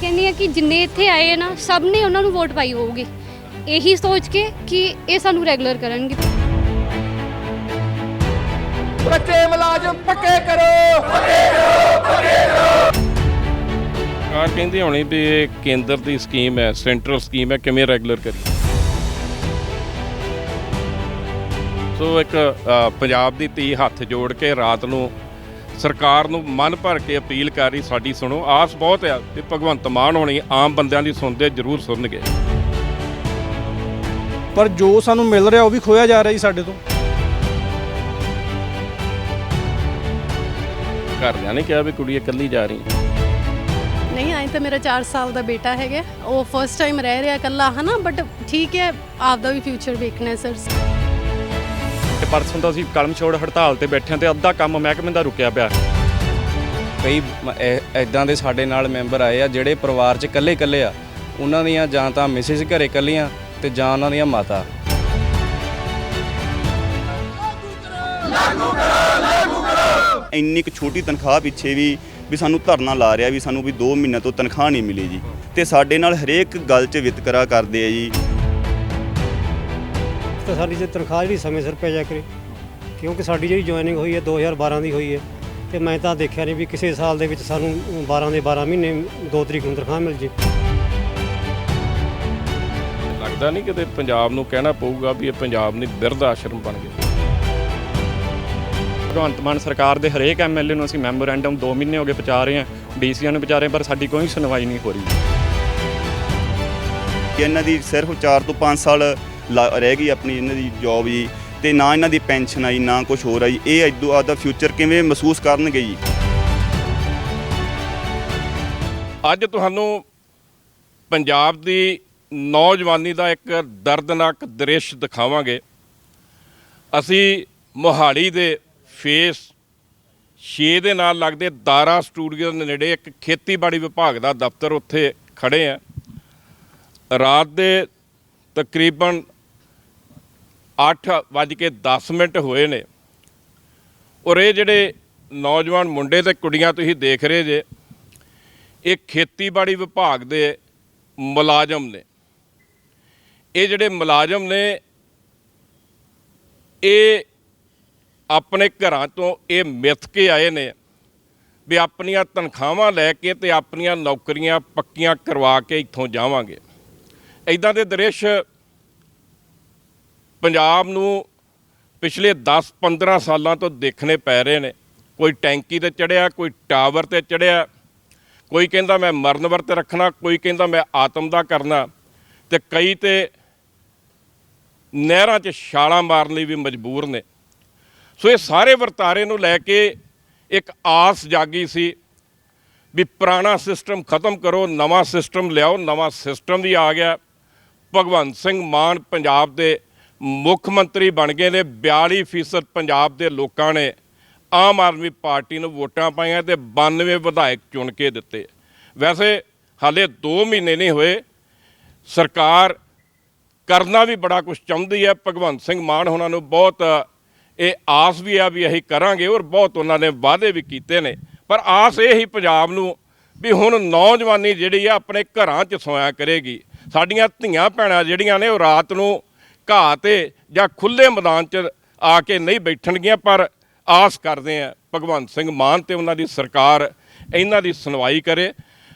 ਕਹਿੰਦੀ ਹਾਂ ਕਿ ਜਿੰਨੇ ਇੱਥੇ ਆਏ ਹੈ ਨਾ ਸਭ ਨੇ ਉਹਨਾਂ ਨੂੰ ਵੋਟ ਪਾਈ ਹੋਊਗੀ, ਇਹੀ ਸੋਚ ਕੇ ਕਿ ਇਹ ਸਾਨੂੰ ਰੈਗੂਲਰ ਕਰਨਗੇ। ਬੱਚੇ ਮੁਲਾਜ਼ਮ ਪੱਕੇ ਕਰੋ, ਪੱਕੇ ਕਰੋ, ਪੱਕੇ ਕਰੋ। ਸਰਕਾਰ ਕਹਿੰਦੀ ਹੋਣੀ ਵੀ ਇਹ ਕੇਂਦਰ ਦੀ ਸਕੀਮ ਹੈ, ਸੈਂਟਰਲ ਸਕੀਮ ਹੈ, ਕਿਵੇਂ ਰੈਗੂਲਰ ਕਰੀਏ। ਸੋ ਇੱਕ ਪੰਜਾਬ ਦੀ ਧੀ ਹੱਥ ਜੋੜ ਕੇ ਰਾਤ ਨੂੰ ਸਰਕਾਰ ਨੂੰ ਮਨ ਭਰ ਕੇ ਅਪੀਲ ਕਰ ਰਹੀ, ਸਾਡੀ ਸੁਣੋ। ਆਸ ਬਹੁਤ ਆ ਵੀ ਭਗਵੰਤ ਮਾਨ ਹੋਣੀ ਆਮ ਬੰਦਿਆਂ ਦੀ ਸੁਣਦੇ ਜ਼ਰੂਰ ਸੁਣਨਗੇ, ਪਰ ਜੋ ਸਾਨੂੰ ਮਿਲ ਰਿਹਾ ਉਹ ਵੀ ਖੋਇਆ ਜਾ ਰਿਹਾ ਜੀ ਸਾਡੇ ਤੋਂ। ਘਰਦਿਆਂ ਨੇ ਕਿਹਾ ਵੀ ਕੁੜੀ ਇਕੱਲੀ ਜਾ ਰਹੀ ਨਹੀਂ, ਆਏ ਤਾਂ ਮੇਰਾ 4 ਸਾਲ ਦਾ ਬੇਟਾ ਹੈਗਾ, ਉਹ ਫਸਟ ਟਾਈਮ ਰਹਿ ਰਿਹਾ ਇਕੱਲਾ ਹੈ ਨਾ, ਬਟ ਠੀਕ ਹੈ, ਆਪਦਾ ਵੀ ਫਿਊਚਰ ਵੇਖਣਾ ਸਰ। ਪਰਸੋਂ ਤੋਂ ਅਸੀਂ ਕਲਮ ਛੋੜ ਹੜਤਾਲ ਤੇ ਬੈਠੇ ਹਾਂ ਤੇ ਅੱਧਾ ਕੰਮ ਮਹਿਕਮੇ ਦਾ ਰੁਕਿਆ ਪਿਆ। ਕਈ ਇੱਦਾਂ ਦੇ ਸਾਡੇ ਨਾਲ ਮੈਂਬਰ ਆਏ ਆ ਜਿਹੜੇ ਪਰਿਵਾਰ 'ਚ ਇਕੱਲੇ ਆ, ਉਹਨਾਂ ਦੀਆਂ ਜਾਂ ਤਾਂ ਮਿਸਿਸ ਘਰੇ ਇਕੱਲੀਆਂ ਤੇ ਜਾਂ ਉਹਨਾਂ ਦੀਆਂ ਮਾਤਾ। ਇੰਨੀ ਕੁ ਛੋਟੀ ਤਨਖਾਹ ਪਿੱਛੇ ਵੀ ਸਾਨੂੰ ਧਰਨਾ ਲਾ ਰਿਹਾ ਵੀ ਸਾਨੂੰ ਵੀ 2 ਮਹੀਨਿਆਂ ਤੋਂ ਤਨਖਾਹ ਨਹੀਂ ਮਿਲੀ ਜੀ, ਤੇ ਸਾਡੇ ਨਾਲ ਹਰੇਕ ਗੱਲ 'ਚ ਵਿਤਕਰਾ ਕਰਦੇ ਆ ਜੀ। ਤਾਂ ਸਾਡੀ ਜੇ ਤਨਖਾਹ ਜਿਹੜੀ ਸਮੇਂ ਸਿਰ ਪੈ ਜਾ ਕਰੇ, ਕਿਉਂਕਿ ਸਾਡੀ ਜਿਹੜੀ ਜੁਆਇਨਿੰਗ ਹੋਈ ਹੈ 2012 ਦੀ ਹੋਈ ਹੈ, ਤੇ ਮੈਂ ਤਾਂ ਦੇਖਿਆ ਨਹੀਂ ਵੀ ਕਿਸੇ ਸਾਲ ਦੇ ਵਿੱਚ ਸਾਨੂੰ 12 ਦੇ 12 ਮਹੀਨੇ 2 ਤਰੀਕ ਨੂੰ ਤਨਖਾਹ ਮਿਲ ਜੇ। ਲੱਗਦਾ ਨਹੀਂ ਕਿਤੇ ਪੰਜਾਬ ਨੂੰ ਕਹਿਣਾ ਪਊਗਾ ਵੀ ਇਹ ਪੰਜਾਬ ਨਹੀਂ ਬਿਰਧ ਆਸ਼ਰਮ ਬਣ ਗਿਆ। ਭਗਵੰਤ ਮਾਨ ਸਰਕਾਰ ਦੇ ਹਰੇਕ ਐਮਐਲਏ ਨੂੰ ਅਸੀਂ ਮੈਮੋਰੈਂਡਮ 2 ਮਹੀਨੇ ਹੋ ਗਏ ਪਹੁੰਚਾ ਰਹੇ ਹਾਂ, ਡੀਸੀਆਂ ਨੂੰ ਪਹੁੰਚਾ ਰਹੇ, ਪਰ ਸਾਡੀ ਕੋਈ ਸੁਣਵਾਈ ਨਹੀਂ ਹੋ ਰਹੀ। ਇਹਨਾਂ ਦੀ ਸਿਰਫ 4 ਤੋਂ 5 ਸਾਲ ਰਹਿ ਗਈ ਆਪਣੀ ਇਹਨਾਂ ਦੀ ਜੋਬ ਜੀ, ਤੇ ਨਾ ਇਹਨਾਂ ਦੀ ਪੈਨਸ਼ਨ ਆਈ, ਨਾ ਕੁਝ ਹੋਰ ਆਈ। ਇਹ ਇਦੋਂ ਆਪਦਾ ਫਿਊਚਰ ਕਿਵੇਂ ਮਹਿਸੂਸ ਕਰਨਗੇ ਜੀ। ਅੱਜ ਤੁਹਾਨੂੰ ਪੰਜਾਬ ਦੀ ਨੌਜਵਾਨੀ ਦਾ ਇੱਕ ਦਰਦਨਾਕ ਦ੍ਰਿਸ਼ ਦਿਖਾਵਾਂਗੇ। ਅਸੀਂ ਮੋਹਾਲੀ ਦੇ ਫੇਸ 6 ਦੇ ਨਾਲ ਲੱਗਦੇ ਦਾਰਾ ਸਟੂਡੀਓ ਦੇ ਨੇੜੇ ਇੱਕ ਖੇਤੀਬਾੜੀ ਵਿਭਾਗ ਦਾ ਦਫ਼ਤਰ, ਉੱਥੇ ਖੜ੍ਹੇ ਹਾਂ। ਰਾਤ ਦੇ ਤਕਰੀਬਨ 8:10 ਹੋਏ ਨੇ, ਔਰ ਇਹ ਜਿਹੜੇ ਨੌਜਵਾਨ ਮੁੰਡੇ ਤੇ ਕੁੜੀਆਂ ਤੁਸੀਂ ਦੇਖ ਰਹੇ ਜੇ, ਇਹ ਖੇਤੀਬਾੜੀ ਵਿਭਾਗ ਦੇ ਮੁਲਾਜ਼ਮ ਨੇ। ਇਹ ਜਿਹੜੇ ਮੁਲਾਜ਼ਮ ਨੇ ਇਹ ਆਪਣੇ ਘਰਾਂ ਤੋਂ ਇਹ ਮਿੱਥ ਕੇ ਆਏ ਨੇ ਵੀ ਆਪਣੀਆਂ ਤਨਖਾਹਾਂ ਲੈ ਕੇ ਤੇ ਆਪਣੀਆਂ ਨੌਕਰੀਆਂ ਪੱਕੀਆਂ ਕਰਵਾ ਕੇ ਇੱਥੋਂ ਜਾਵਾਂਗੇ। ਇੱਦਾਂ ਦੇ ਦ੍ਰਿਸ਼ ਪੰਜਾਬ ਨੂੰ ਪਿਛਲੇ 10-15 ਸਾਲਾਂ ਤੋਂ ਦੇਖਣੇ ਪੈ ਰਹੇ ਨੇ। ਕੋਈ ਟੈਂਕੀ ਤੇ ਚੜ੍ਹਿਆ, ਕੋਈ ਟਾਵਰ ਤੇ ਚੜ੍ਹਿਆ, ਕੋਈ ਕਹਿੰਦਾ ਮੈਂ ਮਰਨ ਵਰਤ ਰੱਖਣਾ, ਕੋਈ ਕਹਿੰਦਾ ਮੈਂ ਆਤਮ ਦਾ ਕਰਨਾ, ਤੇ ਕਈ ਤੇ ਨਹਿਰਾਂ 'ਚ ਛਾਲਾਂ ਮਾਰਨ ਲਈ ਵੀ ਮਜਬੂਰ ਨੇ। ਸੋ ਇਹ ਸਾਰੇ ਵਰਤਾਰੇ ਨੂੰ ਲੈ ਕੇ ਇੱਕ ਆਸ ਜਾਗੀ ਸੀ ਵੀ ਪੁਰਾਣਾ ਸਿਸਟਮ ਖਤਮ ਕਰੋ, ਨਵਾਂ ਸਿਸਟਮ ਲਿਆਓ। ਨਵਾਂ ਸਿਸਟਮ ਵੀ ਆ ਗਿਆ। ਭਗਵੰਤ ਸਿੰਘ ਮਾਨ ਪੰਜਾਬ ਦੇ ਮੁੱਖ ਮੰਤਰੀ ਬਣ ਗਏ ਨੇ। 42% ਪੰਜਾਬ ਦੇ ਲੋਕਾਂ ਨੇ ਆਮ ਆਦਮੀ ਪਾਰਟੀ ਨੂੰ ਵੋਟਾਂ ਪਾਈਆਂ ਤੇ 92 ਵਿਧਾਇਕ ਚੁਣ ਕੇ ਦਿੱਤੇ। ਵੈਸੇ ਹਾਲੇ 2 ਮਹੀਨੇ ਨਹੀਂ ਹੋਏ, ਸਰਕਾਰ ਕਰਨਾ ਵੀ ਬੜਾ ਕੁਝ ਚਾਹੁੰਦੀ ਹੈ। ਭਗਵੰਤ ਸਿੰਘ ਮਾਨ ਉਹਨਾਂ ਨੂੰ ਬਹੁਤ ਇਹ ਆਸ ਵੀ ਆ ਵੀ ਅਸੀਂ ਕਰਾਂਗੇ, ਔਰ ਬਹੁਤ ਉਹਨਾਂ ਨੇ ਵਾਅਦੇ ਵੀ ਕੀਤੇ ਨੇ। ਪਰ ਆਸ ਇਹ ਹੀ ਪੰਜਾਬ ਨੂੰ ਵੀ ਹੁਣ ਨੌਜਵਾਨੀ ਜਿਹੜੀ ਆ ਆਪਣੇ ਘਰਾਂ 'ਚ ਸੋਇਆ ਕਰੇਗੀ। ਸਾਡੀਆਂ ਧੀਆਂ ਭੈਣਾਂ ਜਿਹੜੀਆਂ ਨੇ ਉਹ ਰਾਤ ਨੂੰ ਘਾਹ 'ਤੇ ਜਾਂ ਖੁੱਲ੍ਹੇ ਮੈਦਾਨ 'ਚ ਆ ਕੇ ਨਹੀਂ ਬੈਠਣਗੀਆਂ, ਪਰ ਆਸ ਕਰਦੇ ਆ ਭਗਵੰਤ ਸਿੰਘ ਮਾਨ ਤੇ ਉਹਨਾਂ ਦੀ ਸਰਕਾਰ ਇਹਨਾਂ ਦੀ ਸੁਣਵਾਈ ਕਰੇ।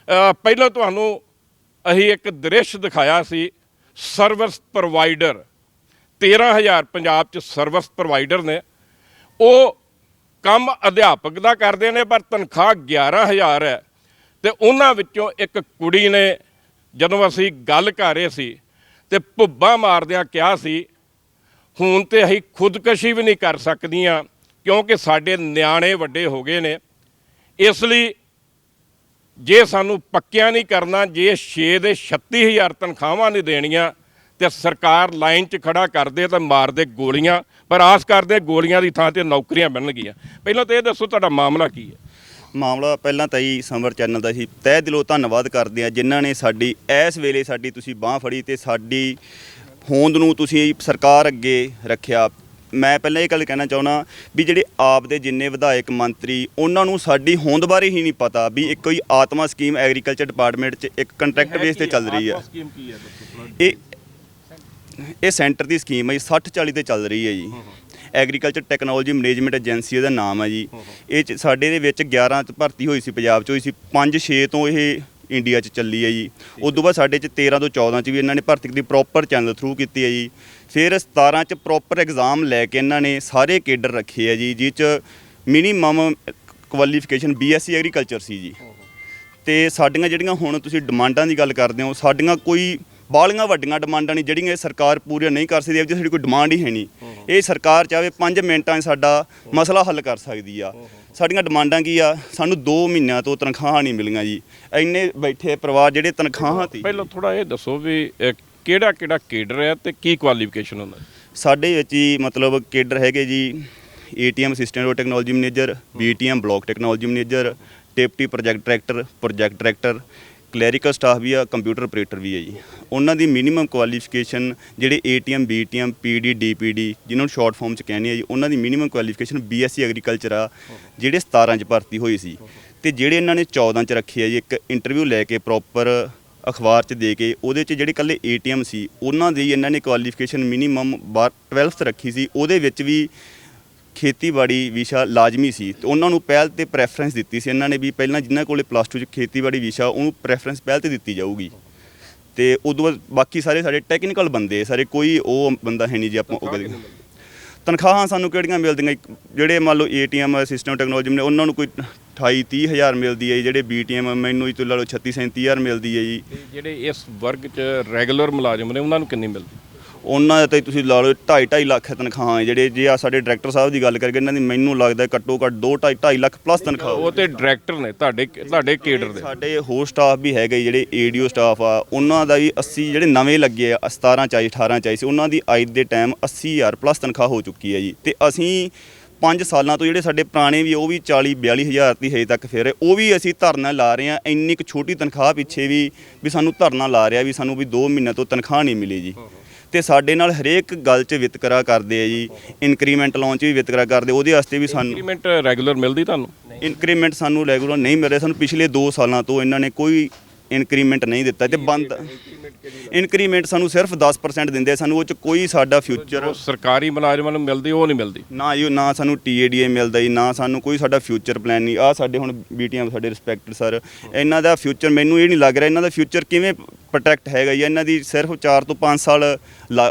ਪਹਿਲਾਂ ਤੁਹਾਨੂੰ ਅਸੀਂ ਇੱਕ ਦ੍ਰਿਸ਼ ਦਿਖਾਇਆ ਸੀ ਸਰਵਿਸ ਪ੍ਰੋਵਾਈਡਰ। 13,000 ਪੰਜਾਬ 'ਚ ਸਰਵਿਸ ਪ੍ਰੋਵਾਈਡਰ ਨੇ। ਉਹ ਕੰਮ ਅਧਿਆਪਕ ਦਾ ਕਰਦੇ ਨੇ, ਪਰ ਤਨਖਾਹ 11,000 ਹੈ। ਤੇ ਉਹਨਾਂ ਵਿੱਚੋਂ ਇੱਕ ਕੁੜੀ ਨੇ ਜਦੋਂ ਅਸੀਂ ਗੱਲ ਕਰ ਰਹੇ ਸੀ ਤੇ ਭੁੱਬਾਂ ਮਾਰਦਿਆਂ ਕਿਹਾ ਸੀ, ਹੁਣ ਤੇ ਅਸੀਂ ਖੁਦਕੁਸ਼ੀ ਵੀ ਨਹੀਂ ਕਰ ਸਕਦੀਆਂ ਕਿਉਂਕਿ ਸਾਡੇ ਨਿਆਣੇ ਵੱਡੇ ਹੋ ਗਏ ਨੇ। ਇਸ ਲਈ ਜੇ ਸਾਨੂੰ ਪੱਕਿਆਂ ਨਹੀਂ ਕਰਨਾ, ਜੇ 6 ਦੇ 36,000 ਤਨਖਾਹਾਂ ਨਹੀਂ ਦੇਣੀਆਂ ਤੇ ਸਰਕਾਰ ਲਾਈਨ 'ਚ ਖੜਾ ਕਰਦੇ ਤਾਂ ਮਾਰਦੇ ਗੋਲੀਆਂ, ਪਰ ਆਸ ਕਰਦੇ ਗੋਲੀਆਂ ਦੀ ਥਾਂ ਤੇ ਨੌਕਰੀਆਂ ਮਿਲਣਗੀਆਂ। ਪਹਿਲਾਂ ਤਾਂ ਇਹ ਦੱਸੋ ਤੁਹਾਡਾ ਮਾਮਲਾ ਕੀ ਹੈ? ਮਾਮਲਾ ਪਹਿਲਾਂ ਤਾਂ ਜੀ ਸਮਰ ਚੈਨਲ ਦਾ ਅਸੀਂ ਤਹਿ ਦਿਲੋਂ ਧੰਨਵਾਦ ਕਰਦੇ ਹਾਂ ਜਿਨ੍ਹਾਂ ਨੇ ਸਾਡੀ ਇਸ ਵੇਲੇ ਸਾਡੀ ਤੁਸੀਂ ਬਾਂਹ ਫੜੀ ਤੇ ਸਾਡੀ ਹੋਂਦ ਨੂੰ ਤੁਸੀਂ ਸਰਕਾਰ ਅੱਗੇ ਰੱਖਿਆ। ਮੈਂ ਪਹਿਲਾਂ ਇਹ ਗੱਲ ਕਹਿਣਾ ਚਾਹੁੰਦਾ ਵੀ ਜਿਹੜੇ ਆਪ ਦੇ ਜਿੰਨੇ ਵਿਧਾਇਕ ਮੰਤਰੀ ਉਹਨਾਂ ਨੂੰ ਸਾਡੀ ਹੋਂਦ ਬਾਰੇ ਹੀ ਨਹੀਂ ਪਤਾ ਵੀ ਇੱਕ ਕੋਈ ਆਤਮਾ ਸਕੀਮ ਐਗਰੀਕਲਚਰ ਡਿਪਾਰਟਮੈਂਟ 'ਚ ਇੱਕ ਕੰਟਰੈਕਟ ਬੇਸ ਤੇ ਚੱਲ ਰਹੀ ਆ। ਸਕੀਮ ਕੀ ਹੈ ਦੱਸੋ? ਇਹ ਸੈਂਟਰ ਦੀ ਸਕੀਮ ਹੈ ਜੀ, 60-40 ਤੇ ਚੱਲ ਰਹੀ ਹੈ ਜੀ। ਐਗਰੀਕਲਚਰ ਟੈਕਨੋਲੋਜੀ ਮੈਨੇਜਮੈਂਟ ਏਜੰਸੀ ਦਾ ਨਾਮ ਹੈ ਜੀ। ਇਹ 'ਚ ਸਾਡੇ ਦੇ ਵਿੱਚ 11 'ਚ ਭਰਤੀ ਹੋਈ ਸੀ, ਪੰਜਾਬ 'ਚ ਹੋਈ ਸੀ, 5-6 ਤੋਂ ਇਹ ਇੰਡੀਆ 'ਚ ਚੱਲੀ ਹੈ ਜੀ। ਉਸ ਤੋਂ ਬਾਅਦ ਸਾਡੇ 'ਚ 13 ਤੋਂ 14 'ਚ ਵੀ ਇਹਨਾਂ ਨੇ ਭਰਤੀ ਕੀਤੀ, ਪ੍ਰੋਪਰ ਚੈਨਲ ਥਰੂ ਕੀਤੀ ਹੈ ਜੀ। ਫਿਰ 17 'ਚ ਪ੍ਰੋਪਰ ਐਗਜ਼ਾਮ ਲੈ ਕੇ ਇਹਨਾਂ ਨੇ ਸਾਰੇ ਕੇਡਰ ਰੱਖੇ ਹੈ ਜੀ, ਜਿਸ 'ਚ ਮਿਨੀਮਮ ਕੁਆਲੀਫਿਕੇਸ਼ਨ BSc ਐਗਰੀਕਲਚਰ ਸੀ ਜੀ। ਤੇ ਸਾਡੀਆਂ ਜਿਹੜੀਆਂ ਹੁਣ ਤੁਸੀਂ ਡਿਮਾਂਡਾਂ ਦੀ ਗੱਲ ਕਰਦੇ ਹੋ, ਸਾਡੀਆਂ ਕੋਈ ਬਾਲੀਆਂ ਵੱਡੀਆਂ ਡਿਮਾਂਡਾਂ ਨਹੀਂ ਜਿਹੜੀਆਂ ਇਹ ਸਰਕਾਰ ਪੂਰੀਆਂ ਨਹੀਂ ਕਰ ਸਕਦੀ। ਇਹਦੀ ਸਾਡੀ ਕੋਈ ਡਿਮਾਂਡ ਹੀ ਹੈ ਨਹੀਂ। ਇਹ ਸਰਕਾਰ ਚਾਹੇ 5 ਮਿੰਟਾਂ 'ਚ ਸਾਡਾ ਮਸਲਾ ਹੱਲ ਕਰ ਸਕਦੀ ਆ। ਸਾਡੀਆਂ ਡਿਮਾਂਡਾਂ ਕੀ ਆ? ਸਾਨੂੰ 2 ਮਹੀਨਿਆਂ ਤੋਂ ਤਨਖਾਹਾਂ ਨਹੀਂ ਮਿਲੀਆਂ ਜੀ। ਇੰਨੇ ਬੈਠੇ ਪਰਿਵਾਰ ਜਿਹੜੇ ਤਨਖਾਹਾਂ ਤੇ। ਪਹਿਲਾਂ ਥੋੜਾ ਇਹ ਦੱਸੋ ਵੀ ਕਿਹੜਾ ਕਿਹੜਾ ਕੇਡਰ ਹੈ ਤੇ ਕੀ ਕੁਆਲੀਫਿਕੇਸ਼ਨ ਹੁੰਦਾ? ਸਾਡੇ ਵਿੱਚ ਹੀ ਮਤਲਬ ਕੇਡਰ ਹੈਗੇ ਜੀ, ATM assistant technology manager, BTM block technology manager, deputy project director, clerical staff ਵੀ ਆ, ਕੰਪਿਊਟਰ ਆਪਰੇਟਰ ਵੀ ਹੈ ਜੀ। ਉਹਨਾਂ ਦੀ ਮਿਨੀਮਮ ਕੁਆਲੀਫਿਕੇਸ਼ਨ ਜਿਹੜੇ ATM BTM PD DPD ਜਿਹਨਾਂ ਨੂੰ ਸ਼ਾਰਟ ਫਾਰਮ 'ਚ ਕਹਿੰਦੇ ਆ ਜੀ, ਉਹਨਾਂ ਦੀ ਮਿਨੀਮਮ ਕੁਆਲੀਫਿਕੇਸ਼ਨ BSc ਐਗਰੀਕਲਚਰ ਆ, ਜਿਹੜੇ 17 'ਚ ਭਰਤੀ ਹੋਈ ਸੀ। ਤੇ ਜਿਹੜੇ ਇਹਨਾਂ ਨੇ 14 'ਚ ਰੱਖੇ ਆ ਜੀ, ਇੱਕ ਇੰਟਰਵਿਊ ਲੈ ਕੇ ਪ੍ਰੋਪਰ ਅਖਬਾਰ 'ਚ ਦੇ ਕੇ, ਉਹਦੇ 'ਚ ਜਿਹੜੇ ਇਕੱਲੇ ATM ਸੀ ਉਹਨਾਂ ਦੀ ਇਹਨਾਂ ਨੇ ਕੁਆਲੀਫਿਕੇਸ਼ਨ ਮਿਨੀਮਮ 12th ਰੱਖੀ ਸੀ। ਉਹਦੇ ਵਿੱਚ ਵੀ ਖੇਤੀਬਾੜੀ ਵਿਸ਼ਾ ਲਾਜ਼ਮੀ ਸੀ ਤੇ ਉਹਨਾਂ ਨੂੰ ਪਹਿਲ ਤੇ ਪ੍ਰੈਫਰੈਂਸ ਦਿੱਤੀ ਸੀ ਇਹਨਾਂ ਨੇ ਵੀ ਪਹਿਲਾਂ ਜਿਨ੍ਹਾਂ ਕੋਲੇ +2 'ਚ ਖੇਤੀਬਾੜੀ ਵਿਸ਼ਾ ਉਹਨੂੰ ਪ੍ਰੈਫਰੈਂਸ ਪਹਿਲ ਤੇ ਦਿੱਤੀ ਜਾਊਗੀ। ਤੇ ਉਦੋਂ ਬਾਅਦ ਬਾਕੀ ਸਾਰੇ ਸਾਡੇ ਟੈਕਨੀਕਲ ਬੰਦੇ ਸਾਰੇ, ਕੋਈ ਉਹ ਬੰਦਾ ਹੈ ਨਹੀਂ ਜੀ। ਆਪਾਂ ਉਹ ਕਦੇ ਤਨਖਾਹਾਂ ਸਾਨੂੰ ਕਿਹੜੀਆਂ ਮਿਲਦੀਆਂ? ਜਿਹੜੇ ਮੰਨ ਲਓ ATM ਅਸਿਸਟੈਂਟ ਟੈਕਨੋਲੋਜੀ ਨੇ ਉਹਨਾਂ ਨੂੰ ਕੋਈ 28-30 ਹਜ਼ਾਰ ਮਿਲਦੀ ਹੈ ਜੀ। ਜਿਹੜੇ BTM ਮੈਨੂੰ ਹੀ ਤੋਂ ਲਾ ਲਓ 36-37 ਹਜ਼ਾਰ ਮਿਲਦੀ ਹੈ ਜੀ। ਜਿਹੜੇ ਇਸ ਵਰਗ 'ਚ ਰੈਗੂਲਰ ਮੁਲਾਜ਼ਮ ਨੇ ਉਹਨਾਂ ਨੂੰ ਕਿੰਨੀ ਮਿਲਦੀ? ਉਹਨਾਂ ਦਾ ਤਾਂ ਤੁਸੀਂ ਲਾ ਲਓ 2.5 ਲੱਖ ਤਨਖਾਹਾਂ ਜਿਹੜੇ। ਜੇ ਆ ਸਾਡੇ ਡਾਇਰੈਕਟਰ ਸਾਹਿਬ ਦੀ ਗੱਲ ਕਰਕੇ ਇਹਨਾਂ ਦੀ ਮੈਨੂੰ ਲੱਗਦਾ ਘੱਟੋ ਘੱਟ 2-2.5 ਲੱਖ ਪਲੱਸ ਤਨਖਾਹ। ਉਹ ਤੇ ਡਾਇਰੈਕਟਰ ਨੇ ਤੁਹਾਡੇ ਕੇਡਰ ਦੇ। ਸਾਡੇ ਹੋਰ ਸਟਾਫ ਵੀ ਹੈਗੇ ਜਿਹੜੇ ADO ਸਟਾਫ ਆ, ਉਹਨਾਂ ਦਾ ਵੀ 80 ਜਿਹੜੇ ਨਵੇਂ ਲੱਗੇ ਆ, 17 ਚ ਆਏ 18 ਚ ਆਏ ਸੀ, ਉਹਨਾਂ ਦੀ ਅੱਜ ਦੇ ਟਾਈਮ 80,000 ਪਲੱਸ ਤਨਖਾਹ ਹੋ ਚੁੱਕੀ ਹੈ ਜੀ। ਤੇ ਅਸੀਂ 5 ਸਾਲਾਂ ਤੋਂ ਜਿਹੜੇ ਸਾਡੇ ਪੁਰਾਣੇ ਵੀ ਉਹ ਵੀ 40-42 ਹਜ਼ਾਰ ਦੀ ਹਜੇ ਤੱਕ ਫਿਰ ਉਹ ਵੀ ਅਸੀਂ ਧਰਨਾ ਲਾ ਰਹੇ ਹਾਂ। ਇੰਨੀ ਕੁ ਛੋਟੀ ਤਨਖਾਹ ਪਿੱਛੇ ਵੀ ਸਾਨੂੰ ਧਰਨਾ ਲਾ ਰਿਹਾ ਵੀ ਸਾਨੂੰ ਵੀ 2 ਮਹੀਨਿਆਂ ਤੋਂ ਤਨਖਾਹ ਨਹੀਂ ਮਿਲੀ ਜੀ। ਤੇ ਸਾਡੇ ਨਾਲ ਹਰੇਕ ਗੱਲ 'ਚ ਵਿਤਕਰਾ ਕਰਦੇ ਆ ਜੀ। ਇਨਕਰੀਮੈਂਟ ਲਾਉਣ 'ਚ ਵੀ ਵਿਤਕਰਾ ਕਰਦੇ, ਉਹਦੇ ਵਾਸਤੇ ਵੀ ਸਾਨੂੰ ਇਨਕਰੀਮੈਂਟ ਰੈਗੂਲਰ ਮਿਲਦੀ ਤੁਹਾਨੂੰ? ਇਨਕਰੀਮੈਂਟ ਸਾਨੂੰ ਰੈਗੂਲਰ ਨਹੀਂ ਮਿਲ ਰਿਹਾ। ਸਾਨੂੰ ਪਿਛਲੇ 2 ਸਾਲਾਂ ਤੋਂ ਇਹਨਾਂ ਨੇ ਕੋਈ ਇਨਕਰੀਮੈਂਟ ਨਹੀਂ ਦਿੱਤਾ ਤੇ ਬੰਦ। ਇਨਕਰੀਮੈਂਟ ਸਾਨੂੰ ਸਿਰਫ 10% ਦਿੰਦੇ ਆ, ਸਾਨੂੰ ਉਹ 'ਚ ਕੋਈ ਸਾਡਾ ਫਿਊਚਰ ਸਰਕਾਰੀ ਮੁਲਾਜ਼ਮਾਂ ਨੂੰ ਮਿਲਦੀ ਉਹ ਨਹੀਂ ਮਿਲਦੀ ਨਾ ਸਾਨੂੰ TADA ਮਿਲਦਾ ਜੀ, ਨਾ ਸਾਨੂੰ ਕੋਈ ਸਾਡਾ ਫਿਊਚਰ ਪਲਾਨ ਨਹੀਂ। ਆ ਸਾਡੇ ਹੁਣ BTM ਸਾਡੇ ਰਿਸਪੈਕਟਡ ਸਰ, ਇਹਨਾਂ ਦਾ ਫਿਊਚਰ ਮੈਨੂੰ ਇਹ ਨਹੀਂ ਲੱਗ ਰਿਹਾ ਇਹਨਾਂ ਦਾ ਫਿਊਚਰ ਕਿਵੇਂ ਪ੍ਰੋਟੈਕਟ ਹੈਗਾ ਜੀ। ਇਹਨਾਂ ਦੀ ਸਿਰਫ 4 ਤੋਂ 5 ਸਾਲ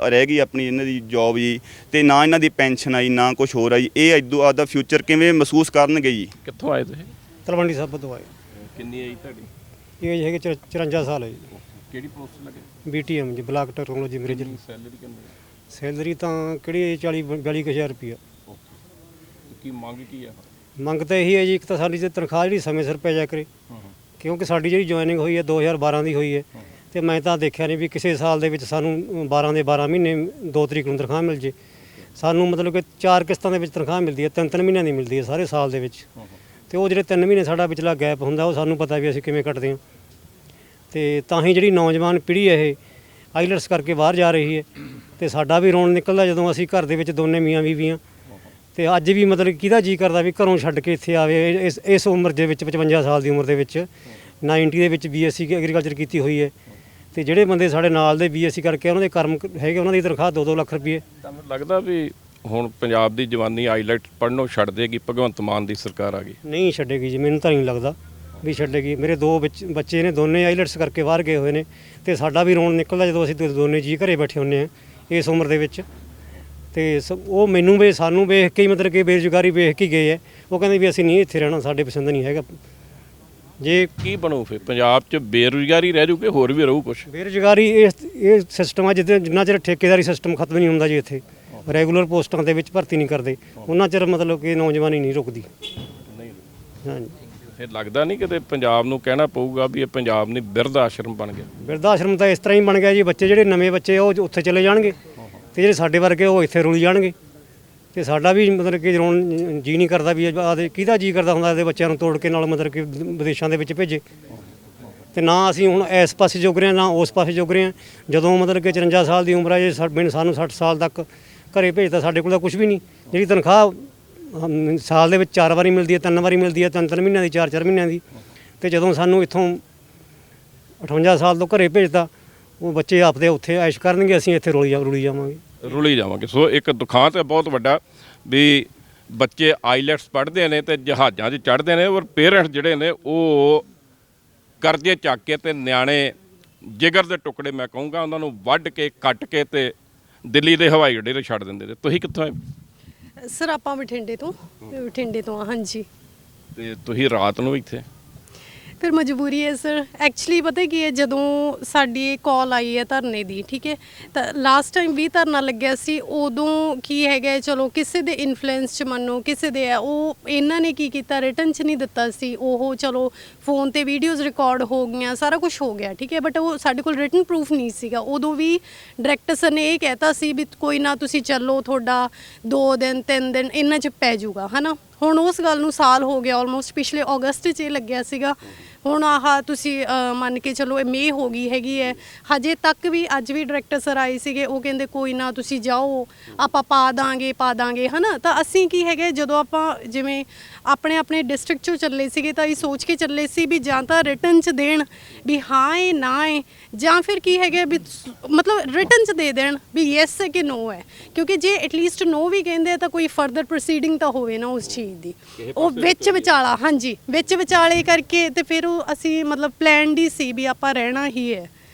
ਰਹਿ ਗਈ ਆਪਣੀ ਇਹਨਾਂ ਦੀ ਜੌਬ ਜੀ, ਤੇ ਨਾ ਇਹਨਾਂ ਦੀ ਪੈਨਸ਼ਨ ਆਈ ਨਾ ਕੁਝ ਹੋਰ ਆਈ। ਇਹ ਇਦੋਂ ਆਪਦਾ ਫਿਊਚਰ ਕਿਵੇਂ ਮਹਿਸੂਸ ਕਰਨਗੇ ਜੀ? ਕਿੱਥੋਂ ਆਏ ਤੁਸੀਂ? ਤਲਵੰਡੀ ਸਾਬੋ ਤੋਂ ਆਏ। ਕਿੰਨੀ ਏਜ ਤੁਹਾਡੀ? ਏਜ ਹੈਗੇ 54 ਸਾਲ ਹੈ ਜੀ। ਕਿਹੜੀ ਪੋਸਟ ਲੱਗੇ? BTM ਜੀ ਬਲਾਕ ਟੈਕਨੋਲੋਜੀ ਮੈਨੇਜਰ। ਸੈਲਰੀ ਕਿੰਨੀ? ਸੈਲਰੀ ਤਾਂ ਕਿਹੜੀ 40-42 ਹਜ਼ਾਰ ਰੁਪਈਆ। ਕੀ ਮੰਗ ਕੀ ਆ? ਮੰਗ ਤਾਂ ਇਹੀ ਹੈ ਜੀ, ਇੱਕ ਤਾਂ ਸਾਡੀ ਜੇ ਤਨਖਾਹ ਜਿਹੜੀ ਸਮੇਂ ਸਿਰ ਪੈ ਜਾ ਕਰੇ, ਕਿਉਂਕਿ ਸਾਡੀ ਜਿਹੜੀ ਜੁਆਇਨਿੰਗ ਹੋਈ ਹੈ 2012 ਦੀ ਹੋਈ ਹੈ। ਤੇ ਮੈਂ ਤਾਂ ਦੇਖਿਆ ਨਹੀਂ ਵੀ ਕਿਸੇ ਸਾਲ ਦੇ ਵਿੱਚ ਸਾਨੂੰ 12 ਦੇ 12 ਮਹੀਨੇ 2 ਤਰੀਕ ਨੂੰ ਤਨਖਾਹ ਮਿਲ ਜੇ। ਸਾਨੂੰ ਮਤਲਬ ਕਿ 4 ਕਿਸ਼ਤਾਂ ਦੇ ਵਿੱਚ ਤਨਖਾਹ ਮਿਲਦੀ ਹੈ, 3-3 ਮਹੀਨਿਆਂ ਦੀ ਮਿਲਦੀ ਹੈ ਸਾਰੇ ਸਾਲ ਦੇ ਵਿੱਚ। ਤੇ ਉਹ ਜਿਹੜੇ 3 ਮਹੀਨੇ ਸਾਡਾ ਵਿਚਲਾ ਗੈਪ ਹੁੰਦਾ ਉਹ ਸਾਨੂੰ ਪਤਾ ਵੀ ਅਸੀਂ ਕਿਵੇਂ ਕੱਟਦੇ ਹਾਂ। ਤੇ ਤਾਂ ਹੀ ਜਿਹੜੀ ਨੌਜਵਾਨ ਪੀੜ੍ਹੀ ਹੈ ਇਹ ਆਈਲੈਟਸ ਕਰਕੇ ਬਾਹਰ ਜਾ ਰਹੀ ਹੈ। ਤੇ ਸਾਡਾ ਵੀ ਰੋਣ ਨਿਕਲਦਾ ਜਦੋਂ ਅਸੀਂ ਘਰ ਦੇ ਵਿੱਚ ਦੋਨੇ ਮੀਆਂ ਬੀਵੀਆਂ। ਤੇ ਅੱਜ ਵੀ ਮਤਲਬ ਕਿਹਦਾ ਜੀ ਕਰਦਾ ਵੀ ਘਰੋਂ ਛੱਡ ਕੇ ਇੱਥੇ ਆਵੇ ਇਸ ਉਮਰ ਦੇ ਵਿੱਚ 55 ਸਾਲ ਦੀ ਉਮਰ ਦੇ ਵਿੱਚ 90 ਦੇ ਵਿੱਚ BSc ਐਗਰੀਕਲਚਰ ਕੀਤੀ ਹੋਈ ਹੈ। ਤੇ ਜਿਹੜੇ ਬੰਦੇ ਸਾਡੇ ਨਾਲ ਦੇ BSc ਕਰਕੇ ਉਹਨਾਂ ਦੇ ਕਰਮ ਹੈਗੇ ਉਹਨਾਂ ਦੀ ਤਨਖਾਹ 2-2 ਲੱਖ ਰੁਪਏ। ਤੁਹਾਨੂੰ ਲੱਗਦਾ ਵੀ ਹੁਣ ਪੰਜਾਬ ਦੀ ਜਵਾਨੀ ਆਈਲੈਟ ਪੜ੍ਹਨੋਂ ਛੱਡ ਦੇਗੀ ਭਗਵੰਤ ਮਾਨ ਦੀ ਸਰਕਾਰ ਆ ਗਈ? ਨਹੀਂ ਛੱਡੇਗੀ ਜੀ, ਮੈਨੂੰ ਤਾਂ ਨਹੀਂ ਲੱਗਦਾ ਵੀ ਛੱਡੇਗੀ। ਮੇਰੇ 2 ਬੱਚੇ ਨੇ, ਦੋਨੇ ਆਈਲੈਟਸ ਕਰਕੇ ਬਾਹਰ ਗਏ ਹੋਏ ਨੇ। ਤੇ ਸਾਡਾ ਵੀ ਰੋਣ ਨਿਕਲਦਾ ਜਦੋਂ ਅਸੀਂ ਦੋਨੇ ਜੀ ਘਰੇ ਬੈਠੇ ਹੁੰਦੇ ਹਾਂ ਇਸ ਉਮਰ ਦੇ ਵਿੱਚ। ਤੇ ਉਹ ਮੈਨੂੰ ਵੀ ਸਾਨੂੰ ਵੇਖ ਕੇ ਹੀ ਮਤਲਬ ਕਿ ਬੇਰੁਜ਼ਗਾਰੀ ਵੇਖ ਕੇ ਗਏ ਹੈ। ਉਹ ਕਹਿੰਦੇ ਵੀ ਅਸੀਂ ਨਹੀਂ ਇੱਥੇ ਰਹਿਣਾ, ਸਾਡੇ ਪਸੰਦ ਨਹੀਂ ਹੈਗਾ। ਜੇ ਕੀ ਬਣੂ ਫਿਰ ਪੰਜਾਬ 'ਚ? ਬੇਰੁਜ਼ਗਾਰੀ ਰਹਿ ਜੂ ਕਿ ਹੋਰ ਵੀ ਰਹੂ ਕੁਛ? ਬੇਰੁਜ਼ਗਾਰੀ ਇਹ ਸਿਸਟਮ ਆ ਜਿੰਨਾ ਚਿਰ ਠੇਕੇਦਾਰੀ ਸਿਸਟਮ ਖਤਮ ਨਹੀਂ ਹੁੰਦਾ ਜੀ, ਇੱਥੇ ਰੈਗੂਲਰ ਪੋਸਟਾਂ ਦੇ ਵਿੱਚ ਭਰਤੀ ਨਹੀਂ ਕਰਦੇ ਉਹਨਾਂ ਚਿਰ ਮਤਲਬ ਕਿ ਨੌਜਵਾਨੀ ਨਹੀਂ ਰੁਕਦੀ। ਹਾਂਜੀ। ਫਿਰ ਲੱਗਦਾ ਨਹੀਂ ਕਿਤੇ ਪੰਜਾਬ ਨੂੰ ਕਹਿਣਾ ਪਊਗਾ ਵੀ ਇਹ ਪੰਜਾਬ ਨਹੀਂ ਬਿਰਧ ਆਸ਼ਰਮ ਬਣ ਗਿਆ? ਬਿਰਧ ਆਸ਼ਰਮ ਤਾਂ ਇਸ ਤਰ੍ਹਾਂ ਹੀ ਬਣ ਗਿਆ ਜੀ। ਬੱਚੇ ਜਿਹੜੇ ਨਵੇਂ ਬੱਚੇ ਉਹ ਉੱਥੇ ਚਲੇ ਜਾਣਗੇ ਤੇ ਜਿਹੜੇ ਸਾਡੇ ਵਰਗੇ ਉਹ ਇੱਥੇ ਰੁਲ ਜਾਣਗੇ। ਤੇ ਸਾਡਾ ਵੀ ਮਤਲਬ ਕਿ ਹੁਣ ਜੀ ਨਹੀਂ ਕਰਦਾ ਵੀ ਆਦੇ ਕਿਹਦਾ ਜੀ ਕਰਦਾ ਹੁੰਦਾ ਇਹਦੇ ਬੱਚਿਆਂ ਨੂੰ ਤੋੜ ਕੇ ਨਾਲ ਮਤਲਬ ਕਿ ਵਿਦੇਸ਼ਾਂ ਦੇ ਵਿੱਚ ਭੇਜੇ। ਤੇ ਨਾ ਅਸੀਂ ਹੁਣ ਇਸ ਪਾਸੇ ਜੋਗ ਰਹੇ ਹਾਂ ਨਾ ਉਸ ਪਾਸੇ ਜੋਗ ਰਹੇ ਹਾਂ। ਜਦੋਂ ਮਤਲਬ ਕਿ 54 ਸਾਲ ਦੀ ਉਮਰ ਹੈ ਜੇ ਸਾਨੂੰ 60 ਸਾਲ ਤੱਕ ਘਰੇ ਭੇਜਦਾ। ਸਾਡੇ ਕੋਲ ਤਾਂ ਕੁਝ ਵੀ ਨਹੀਂ। ਜਿਹੜੀ ਤਨਖਾਹ ਸਾਲ ਦੇ ਵਿੱਚ 4 ਵਾਰੀ ਮਿਲਦੀ ਹੈ, 3 ਵਾਰੀ ਮਿਲਦੀ ਹੈ, 3 ਮਹੀਨਿਆਂ ਦੀ, 4 ਮਹੀਨਿਆਂ ਦੀ। ਤੇ ਜਦੋਂ ਸਾਨੂੰ ਇੱਥੋਂ 58 ਸਾਲ ਤੋਂ ਘਰੇ ਭੇਜਦਾ, ਉਹ ਬੱਚੇ ਆਪਦੇ ਉੱਥੇ ਐਸ਼ ਕਰਨਗੇ, ਅਸੀਂ ਇੱਥੇ ਰੁਲੀ ਜਾਵਾਂਗੇ। ਸੋ ਇੱਕ ਦੁਖਾਂਤ ਹੈ ਬਹੁਤ ਵੱਡਾ ਵੀ ਬੱਚੇ ਆਈਲੈਟਸ ਪੜ੍ਹਦੇ ਨੇ ਤੇ ਜਹਾਜ਼ਾਂ 'ਚ ਚੜ੍ਹਦੇ ਨੇ, ਔਰ ਪੇਰੈਂਟਸ ਜਿਹੜੇ ਨੇ ਉਹ ਕਰਜ਼ੇ ਚੱਕ ਕੇ ਤੇ ਨਿਆਣੇ ਜਿਗਰ ਦੇ ਟੁਕੜੇ ਮੈਂ ਕਹੂੰਗਾ ਉਹਨਾਂ ਨੂੰ ਵੱਢ ਕੇ ਕੱਟ ਕੇ ਤੇ ਦਿੱਲੀ ਦੇ ਹਵਾਈ ਅੱਡੇ 'ਤੇ ਛੱਡ ਦਿੰਦੇ ਨੇ। ਤੁਸੀਂ ਕਿੱਥੋਂ ਆਏ? ਸਰ ਆਪਾਂ ਬਠਿੰਡੇ ਤੋਂ ਆ। ਹਾਂਜੀ। ਤੇ ਤੁਸੀਂ ਰਾਤ ਨੂੰ ਇੱਥੇ? ਫਿਰ ਮਜਬੂਰੀ ਹੈ ਸਰ। ਐਕਚੁਅਲੀ ਪਤਾ ਕੀ ਹੈ, ਜਦੋਂ ਸਾਡੀ ਕਾਲ ਆਈ ਹੈ ਧਰਨੇ ਦੀ, ਠੀਕ ਹੈ, ਤਾਂ ਲਾਸਟ ਟਾਈਮ ਵੀ ਧਰਨਾ ਲੱਗਿਆ ਸੀ, ਉਦੋਂ ਕੀ ਹੈਗਾ, ਚਲੋ ਕਿਸੇ ਦੇ ਇਨਫਲੂਐਂਸ 'ਚ ਮੰਨੋ, ਕਿਸੇ ਦੇ ਆ, ਉਹ ਇਹਨਾਂ ਨੇ ਕੀ ਕੀਤਾ, ਰਿਟਨ 'ਚ ਨਹੀਂ ਦਿੱਤਾ ਸੀ ਉਹ, ਚਲੋ ਫੋਨ ਤੇ ਵੀਡੀਓਜ਼ ਰਿਕਾਰਡ ਹੋ ਗਈਆਂ, ਸਾਰਾ ਕੁਝ ਹੋ ਗਿਆ, ਠੀਕ ਹੈ, ਬਟ ਉਹ ਸਾਡੇ ਕੋਲ ਰਿਟਨ ਪ੍ਰੂਫ ਨਹੀਂ ਸੀਗਾ। ਉਦੋਂ ਵੀ ਡਾਇਰੈਕਟਰ ਸਰ ਨੇ ਇਹ ਕਹਿਤਾ ਸੀ ਵੀ ਕੋਈ ਨਾ ਤੁਸੀਂ ਚੱਲੋ, ਤੁਹਾਡਾ 2 ਦਿਨ 3 ਦਿਨ ਇਹਨਾਂ 'ਚ ਪੈ ਜਾਊਗਾ, ਹੈ ਨਾ। ਹੁਣ ਉਸ ਗੱਲ ਨੂੰ ਸਾਲ ਹੋ ਗਿਆ ਆਲਮੋਸਟ, ਪਿਛਲੇ ਅਗਸਤ 'ਚ ਇਹ ਲੱਗਿਆ ਸੀਗਾ। ਹੁਣ ਆਹ ਤੁਸੀਂ ਮੰਨ ਕੇ ਚਲੋ ਇਹ ਮਈ ਹੋ ਗਈ ਹੈਗੀ ਹੈ, ਹਜੇ ਤੱਕ ਵੀ ਅੱਜ ਵੀ ਡਾਇਰੈਕਟਰ ਸਰ ਆਏ ਸੀਗੇ, ਉਹ ਕਹਿੰਦੇ ਕੋਈ ਨਾ ਤੁਸੀਂ ਜਾਓ, ਆਪਾਂ ਪਾ ਦਾਂਗੇ ਹੈ ਨਾ। ਤਾਂ ਅਸੀਂ ਕੀ ਹੈਗੇ, ਜਦੋਂ ਆਪਾਂ ਜਿਵੇਂ ਆਪਣੇ ਡਿਸਟ੍ਰਿਕਟ 'ਚੋਂ ਚੱਲੇ ਸੀਗੇ ਤਾਂ ਇਹ ਸੋਚ ਕੇ ਚੱਲੇ ਸੀ ਵੀ ਜਾਂ ਤਾਂ ਰਿਟਨ 'ਚ ਦੇਣ ਵੀ ਹਾਂ ਹੈ ਨਾ ਹੈ, ਜਾਂ ਫਿਰ ਕੀ ਹੈਗੇ ਵੀ ਮਤਲਬ ਰਿਟਨ 'ਚ ਦੇ ਦੇਣ ਵੀ ਯੈਸ ਹੈ ਕਿ ਨੋ ਹੈ, ਕਿਉਂਕਿ ਜੇ ਐਟਲੀਸਟ ਨੋ ਵੀ ਕਹਿੰਦੇ ਤਾਂ ਕੋਈ ਫਰਦਰ ਪ੍ਰੋਸੀਡਿੰਗ ਤਾਂ ਹੋਵੇ ਨਾ ਉਸ ਚੀਜ਼ ਦੀ। ਉਹ ਵਿੱਚ ਵਿਚਾਲਾ, ਹਾਂਜੀ, ਵਿੱਚ ਵਿਚਾਲੇ ਕਰਕੇ ਤੇ ਫਿਰ ਉਹ ਅਸੀਂ ਮਤਲਬ ਪਲਾਨ ਦੀ ਸੀ ਵੀ ਆਪਾਂ ਰਹਿਣਾ ਹੀ ਹੈ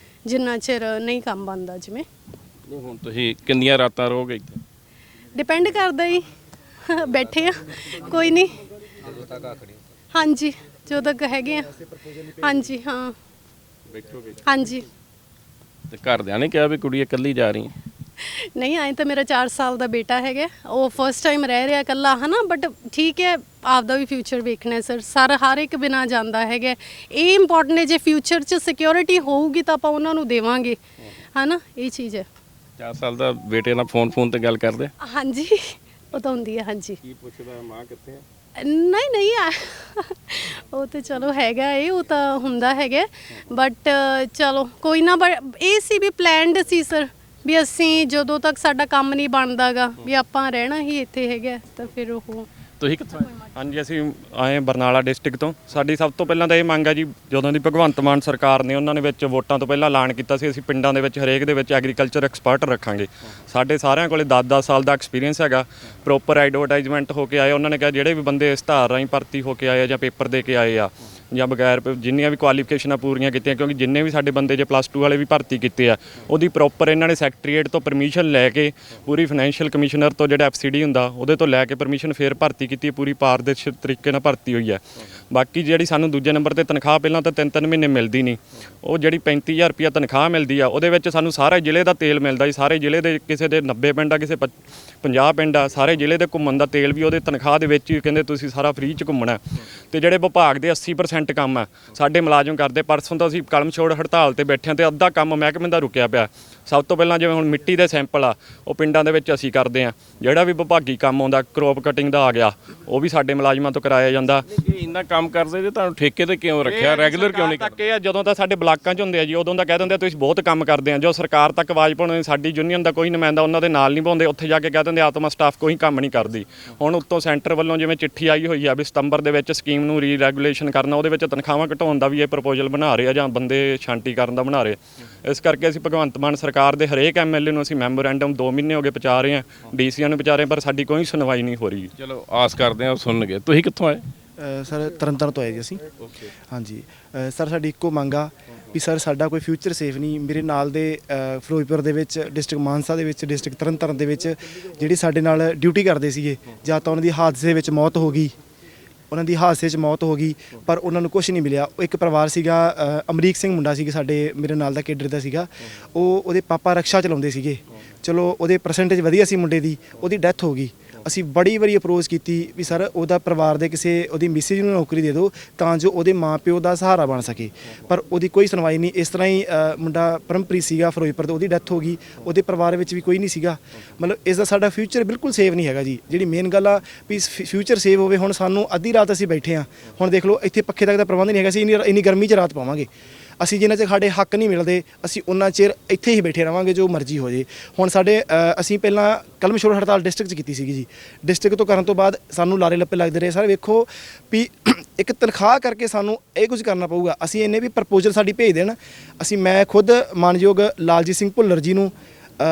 ਜਿੰਨਾ ਚਿਰ ਨਹੀਂ ਕੰਮ ਬਣਦਾ। ਜਿਵੇਂ ਹੁਣ ਤੁਸੀਂ ਕਿੰਨੀਆਂ ਰਾਤਾਂ ਰਹੋਗੇ ਇੱਥੇ? ਡਿਪੈਂਡ ਕਰਦਾ ਹੀ, ਬੈਠੇ ਆ, ਕੋਈ ਨਹੀਂ। ਹਾਂਜੀ, ਜਦੋਂ ਤੱਕ ਹੈਗੇ ਆ। ਹਾਂਜੀ, ਹਾਂ ਬੈਠੋਗੇ? ਹਾਂਜੀ। ਤੇ ਘਰਦਿਆਂ ਨੇ ਕਿਹਾ ਵੀ ਕੁੜੀ ਇਕੱਲੀ ਜਾ ਰਹੀ ਹੈ? ਨਹੀਂ, ਆਏ ਤਾਂ ਮੇਰਾ 4 ਸਾਲ ਦਾ ਬੇਟਾ ਹੈਗਾ, ਉਹ ਫਸਟ ਟਾਈਮ ਰਹਿ ਰਿਹਾ ਇਕੱਲਾ, ਹੈ ਨਾ, ਬਟ ਠੀਕ ਹੈ, ਆਪਦਾ ਵੀ ਫਿਊਚਰ ਵੇਖਣਾ ਸਰ ਹਰ ਇੱਕ ਬਿਨਾਂ ਜਾਂਦਾ ਹੈਗਾ। ਇਹ ਇੰਪੋਰਟੈਂਟ ਹੈ, ਜੇ ਫਿਊਚਰ 'ਚ ਸਿਕਿਉਰਿਟੀ ਹੋਊਗੀ ਤਾਂ ਆਪਾਂ ਉਹਨਾਂ ਨੂੰ ਦੇਵਾਂਗੇ, ਹੈ ਨਾ, ਇਹ ਚੀਜ਼ ਹੈ। 4 ਸਾਲ ਦਾ ਬੇਟੇ ਨਾਲ ਫੋਨ ਤੇ ਗੱਲ ਕਰਦੇ? ਹਾਂਜੀ, ਉਹ ਤਾਂ ਹੁੰਦੀ ਹੈ। ਹਾਂਜੀ। ਕੀ ਪੁੱਛਦਾ, ਮਾਂ ਕਿੱਥੇ ਹੈ? ਨਹੀਂ ਉਹ ਤਾਂ ਚਲੋ ਹੈਗਾ, ਉਹ ਤਾਂ ਹੁੰਦਾ ਹੈਗਾ, ਬਟ ਚਲੋ ਕੋਈ ਨਾ। ਬਟ ਇਹ ਸੀ ਵੀ ਪਲੈਨਡ ਸੀ ਸਰ ਵੀ ਅਸੀਂ ਜਦੋਂ ਤੱਕ ਸਾਡਾ ਕੰਮ ਨਹੀਂ ਬਣਦਾਗਾ ਵੀ ਆਪਾਂ ਰਹਿਣਾ ਹੀ ਇੱਥੇ ਹੈਗਾ। ਤਾਂ ਫਿਰ ਉਹ ਤੁਸੀਂ ਕਿੱਥੋਂ ਆਏ? ਹਾਂਜੀ, ਅਸੀਂ ਆਏ ਬਰਨਾਲਾ ਡਿਸਟ੍ਰਿਕਟ ਤੋਂ। ਸਾਡੀ ਸਭ ਤੋਂ ਪਹਿਲਾਂ ਤਾਂ ਇਹ ਮੰਗ ਆ ਜੀ, ਜਦੋਂ ਦੀ ਭਗਵੰਤ ਮਾਨ ਸਰਕਾਰ ਨੇ ਉਹਨਾਂ ਨੇ ਵਿੱਚ ਵੋਟਾਂ ਤੋਂ ਪਹਿਲਾਂ ਐਲਾਨ ਕੀਤਾ ਸੀ ਅਸੀਂ ਪਿੰਡਾਂ ਦੇ ਵਿੱਚ ਹਰੇਕ ਦੇ ਵਿੱਚ ਐਗਰੀਕਲਚਰ ਐਕਸਪਰਟ ਰੱਖਾਂਗੇ। ਸਾਡੇ ਸਾਰਿਆਂ ਕੋਲੇ 10-10 ਸਾਲ ਦਾ ਐਕਸਪੀਰੀਅੰਸ ਹੈਗਾ, ਪ੍ਰੋਪਰ ਐਡਵਰਟਾਈਜ਼ਮੈਂਟ ਹੋ ਕੇ ਆਏ। ਉਹਨਾਂ ਨੇ ਕਿਹਾ ਜਿਹੜੇ ਵੀ ਬੰਦੇ ਇਸ ਧਾਰ ਰਾਹੀਂ ਭਰਤੀ ਹੋ ਕੇ ਆਏ ਆ ਜਾਂ ਪੇਪਰ ਦੇ ਕੇ ਆਏ ਆ ਜਾਂ ਬਗੈਰ ਜਿੰਨੀਆਂ ਵੀ ਕੁਆਲੀਫਿਕੇਸ਼ਨਾਂ ਪੂਰੀਆਂ ਕੀਤੀਆਂ, ਕਿਉਂਕਿ ਜਿੰਨੇ ਵੀ ਸਾਡੇ ਬੰਦੇ ਜੇ +2 ਵਾਲੇ ਵੀ ਭਰਤੀ ਕੀਤੇ ਆ, ਉਹਦੀ ਪ੍ਰੋਪਰ ਇਹਨਾਂ ਨੇ ਸੈਕਟਰੀਏਟ ਤੋਂ ਪਰਮਿਸ਼ਨ ਲੈ ਕੇ, ਪੂਰੀ ਫਾਈਨੈਂਸ਼ੀਅਲ ਕਮਿਸ਼ਨਰ ਤੋਂ ਜਿਹੜਾ FCD ਹੁੰਦਾ ਉਹਦੇ ਤੋਂ ਲੈ ਕੇ ਪਰਮਿਸ਼ਨ ਫੇਰ ਭਰਤੀ ਕੀਤੀ, ਪੂਰੀ ਪਾਰਦਰਸ਼ੀ ਤਰੀਕੇ ਨਾਲ ਭਰਤੀ ਹੋਈ ਹੈ। ਬਾਕੀ ਜਿਹੜੀ ਸਾਨੂੰ ਦੂਜੇ ਨੰਬਰ ਤੇ ਤਨਖਾਹ ਪਹਿਲਾਂ ਤਾਂ 3-3 ਮਹੀਨੇ ਮਿਲਦੀ ਨਹੀਂ, ਉਹ ਜਿਹੜੀ 35,000 ਰੁਪਇਆ ਤਨਖਾਹ ਮਿਲਦੀ ਆ, ਉਹਦੇ ਵਿੱਚ ਸਾਨੂੰ ਸਾਰੇ ਜ਼ਿਲ੍ਹੇ ਦਾ ਤੇਲ ਮਿਲਦਾ ਜੀ। ਸਾਰੇ ਜ਼ਿਲ੍ਹੇ ਦੇ, ਕਿਸੇ ਦੇ 90 ਪਿੰਡ ਆ, ਕਿਸੇ 50 ਪਿੰਡ ਆ, ਸਾਰੇ ਜ਼ਿਲ੍ਹੇ ਦੇ ਘੁੰਮਣ ਦਾ ਤੇਲ ਵੀ ਉਹਦੇ ਤਨਖਾਹ ਦੇ ਵਿੱਚ ਹੀ ਕਹਿੰਦੇ ਤੁਸੀਂ ਸਾਰਾ ਫ੍ਰੀ 'ਚ ਘੁੰਮਣਾ। ਤੇ ਜਿਹੜੇ ਵਿਭਾਗ ਦੇ 80% ਕੰਮ ਆ ਸਾਡੇ ਮੁਲਾਜ਼ਮ ਕਰਦੇ। ਪਰਸੋਂ ਤੋਂ ਅਸੀਂ ਕਲਮ ਛੋੜ ਹੜਤਾਲ ਤੇ ਬੈਠੇ ਹਾਂ ਤੇ ਅੱਧਾ ਕੰਮ ਮਹਿਕਮੇ ਦਾ ਰੁਕਿਆ ਪਿਆ। ਸਭ ਤੋਂ ਪਹਿਲਾਂ ਜਿਵੇਂ ਹੁਣ ਮਿੱਟੀ ਦੇ ਸੈਂਪਲ ਆ, ਉਹ ਪਿੰਡਾਂ ਦੇ ਵਿੱਚ ਅਸੀਂ ਕਰਦੇ ਹਾਂ। ਜਿਹੜਾ ਵੀ ਵਿਭਾਗੀ ਕੰਮ ਆਉਂਦਾ, ਕਰੋਪ ਕਟਿੰਗ ਦਾ ਆ ਗਿਆ, ਉਹ ਵੀ ਸਾਡੇ ਮੁਲਾਜ਼ਮਾਂ ਤੋਂ ਕਰਾਇਆ ਜਾਂਦਾ। ਜੇ ਇੰਨਾ ਕੰਮ ਕਰਦੇ ਜੇ ਤੁਹਾਨੂੰ ਠੇਕੇ ਤੇ ਕਿਉਂ ਰੱਖਿਆ, ਰੈਗੂਲਰ ਕਿਉਂ ਨਹੀਂ ਕਰਦੇ? ਇਹ ਜਦੋਂ ਤਾਂ ਸਾਡੇ ਬਲਾਕਾਂ 'ਚ ਹੁੰਦੇ ਆ ਜੀ, ਉਦੋਂ ਦਾ ਕਹਿ ਦਿੰਦੇ ਤੁਸੀਂ ਬਹੁਤ ਕੰਮ ਕਰਦੇ ਆ। ਜੋ ਸਰਕਾਰ ਤੱਕ ਆਵਾਜ਼ ਪਾਉਣੀ, ਸਾਡੀ ਯੂਨੀਅਨ ਦਾ ਕੋਈ ਨੁਮਾਇੰਦਾ ਉਹਨਾਂ ਦੇ ਨਾਲ ਨਹੀਂ ਪਾਉਂਦੇ, ਉੱਥੇ ਜਾ ਕੇ ਕਹਿ ਦਿੰਦੇ ਆਤਮਾ ਸਟਾਫ ਕੋਈ ਕੰਮ ਨਹੀਂ ਕਰਦੀ। ਹੁਣ ਉੱਤੋਂ ਸੈਂਟਰ ਵੱਲੋਂ ਜਿਵੇਂ ਚਿੱਠੀ ਆਈ ਹੋਈ ਆ ਵੀ ਸਤੰਬਰ ਦੇ ਵਿੱਚ ਸਕੀਮ ਨੂੰ ਰੀ-ਰੈਗੂਲੇਸ਼ਨ ਕਰਨਾ, ਉਹਦੇ ਵਿੱਚ ਤਨਖਾਹਾਂ ਘਟਾਉਣ ਦਾ ਵੀ ਇਹ ਪ੍ਰਪੋਜ਼ਲ ਬਣਾ ਰਹੇ ਆ ਜਾਂ ਬੰਦੇ ਛਾਂਟੀ ਕਰਨ ਦਾ ਬਣਾ ਰਹੇ। ਇਸ ਕਰਕੇ ਅਸੀਂ ਭਗਵੰਤ ਮਾਨ ਸਰਕਾਰ ਦੇ ਹਰੇਕ MLA ਨੂੰ ਅਸੀਂ ਮੈਮੋਰੈਂਡਮ 2 ਮਹੀਨੇ ਹੋ ਗਏ ਪਹੁੰਚਾ ਰਹੇ ਹਾਂ, DCਆਂ ਨੂੰ ਪਹੁੰਚਾ ਰਹੇ, ਪਰ ਸਾਡੀ ਕੋਈ ਸੁਣਵਾਈ ਨਹੀਂ ਹੋ ਰਹੀ। ਚਲੋ ਆਸ ਕਰਦੇ ਹਾਂ ਉਹ ਸੁਣਨਗੇ। ਤੁਸੀਂ ਕਿੱਥੋਂ ਆਏ? ਸਰ ਤਰਨਤਾਰਨ ਤੋਂ ਆਏ ਜੀ ਅਸੀਂ। ਹਾਂਜੀ ਸਰ, ਸਾਡੀ ਇੱਕੋ ਮੰਗ ਆ ਵੀ ਸਰ ਸਾਡਾ ਕੋਈ ਫਿਊਚਰ ਸੇਫ ਨਹੀਂ। ਮੇਰੇ ਨਾਲ ਦੇ ਫਿਰੋਜ਼ਪੁਰ ਦੇ ਵਿੱਚ, ਡਿਸਟ੍ਰਿਕਟ ਮਾਨਸਾ ਦੇ ਵਿੱਚ, ਡਿਸਟ੍ਰਿਕਟ ਤਰਨਤਾਰਨ ਦੇ ਵਿੱਚ ਜਿਹੜੇ ਸਾਡੇ ਨਾਲ ਡਿਊਟੀ ਕਰਦੇ ਸੀਗੇ, ਜਾਂ ਤਾਂ ਉਹਨਾਂ ਦੀ ਹਾਦਸੇ ਵਿੱਚ ਮੌਤ ਹੋ ਗਈ, ਮੌਤ ਹੋ ਗਈ, ਪਰ ਉਹਨਾਂ ਨੂੰ ਕੁਝ ਨਹੀਂ ਮਿਲਿਆ। ਉਹ ਇੱਕ ਪਰਿਵਾਰ ਸੀਗਾ, ਅਮਰੀਕ ਸਿੰਘ ਮੁੰਡਾ ਸੀਗਾ ਸਾਡੇ ਮੇਰੇ ਨਾਲ ਦਾ ਕੇਡਰ ਦਾ ਸੀਗਾ, ਉਹਦੇ ਪਾਪਾ ਰਕਸ਼ਾ ਚਲਾਉਂਦੇ ਸੀਗੇ। ਚਲੋ ਉਹਦੇ ਪਰਸੈਂਟੇਜ ਵਧੀਆ ਸੀ ਮੁੰਡੇ ਦੀ, ਉਹਦੀ ਡੈਥ ਹੋ ਗਈ। ਅਸੀਂ ਬੜੀ ਵਾਰੀ ਅਪਰੋਚ ਕੀਤੀ ਵੀ ਸਰ ਉਹਦਾ ਪਰਿਵਾਰ ਦੇ ਕਿਸੇ ਉਹਦੀ ਮਿਸਿਸ ਨੂੰ ਨੌਕਰੀ ਦੇ ਦਿਓ ਤਾਂ ਜੋ ਉਹਦੇ ਮਾਂ-ਪਿਓ ਦਾ ਸਹਾਰਾ ਬਣ ਸਕੇ, ਪਰ ਉਹਦੀ ਕੋਈ ਸੁਣਵਾਈ ਨਹੀਂ। ਇਸ ਤਰ੍ਹਾਂ ਹੀ ਮੁੰਡਾ ਪਰਮਪ੍ਰੀਤ ਸੀਗਾ ਫਿਰੋਜ਼ਪੁਰ ਤੋਂ, ਉਹਦੀ ਡੈਥ ਹੋ ਗਈ, ਉਹਦੇ ਪਰਿਵਾਰ ਵਿੱਚ ਵੀ ਕੋਈ ਨਹੀਂ ਸੀਗਾ। ਮਤਲਬ ਇਸ ਦਾ ਸਾਡਾ ਫਿਊਚਰ ਬਿਲਕੁਲ ਸੇਫ ਨਹੀਂ ਹੈਗਾ ਜੀ। ਜਿਹੜੀ ਮੇਨ ਗੱਲ ਆ ਵੀ ਫਿਊਚਰ ਸੇਵ ਹੋਵੇ। ਹੁਣ ਸਾਨੂੰ ਅੱਧੀ ਰਾਤ ਅਸੀਂ ਬੈਠੇ ਹਾਂ, ਹੁਣ ਦੇਖ ਲਓ ਇੱਥੇ ਪੱਖੇ ਤੱਕ ਦਾ ਪ੍ਰਬੰਧ ਨਹੀਂ ਹੈਗਾ ਸੀ, ਇੰਨੀ ਗਰਮੀ 'ਚ ਰਾਤ ਪਾਵਾਂਗੇ। ਅਸੀਂ ਜਿੰਨਾ ਚਿਰ ਸਾਡੇ ਹੱਕ ਨਹੀਂ ਮਿਲਦੇ ਅਸੀਂ ਉਹਨਾਂ ਚਿਰ ਇੱਥੇ ਹੀ ਬੈਠੇ ਰਵਾਂਗੇ, ਜੋ ਮਰਜ਼ੀ ਹੋ ਜੇ। ਹੁਣ ਸਾਡੇ ਅਸੀਂ ਪਹਿਲਾਂ ਕਲਮ ਛੋੜ ਹੜਤਾਲ ਡਿਸਟ੍ਰਿਕਟ 'ਚ ਕੀਤੀ ਸੀਗੀ ਜੀ। ਡਿਸਟ੍ਰਿਕਟ ਤੋਂ ਕਰਨ ਤੋਂ ਬਾਅਦ ਸਾਨੂੰ ਲਾਰੇ ਲੱਪੇ ਲੱਗਦੇ ਰਹੇ। ਸਰ ਵੇਖੋ ਵੀ ਇੱਕ ਤਨਖਾਹ ਕਰਕੇ ਸਾਨੂੰ ਇਹ ਕੁਝ ਕਰਨਾ ਪਊਗਾ। ਅਸੀਂ ਇਹਨੇ ਵੀ ਪ੍ਰਪੋਜ਼ਲ ਸਾਡੀ ਭੇਜ ਦੇਣ। ਮੈਂ ਖੁਦ ਮਾਨਯੋਗ ਲਾਲਜੀਤ ਸਿੰਘ ਭੁੱਲਰ ਜੀ ਨੂੰ,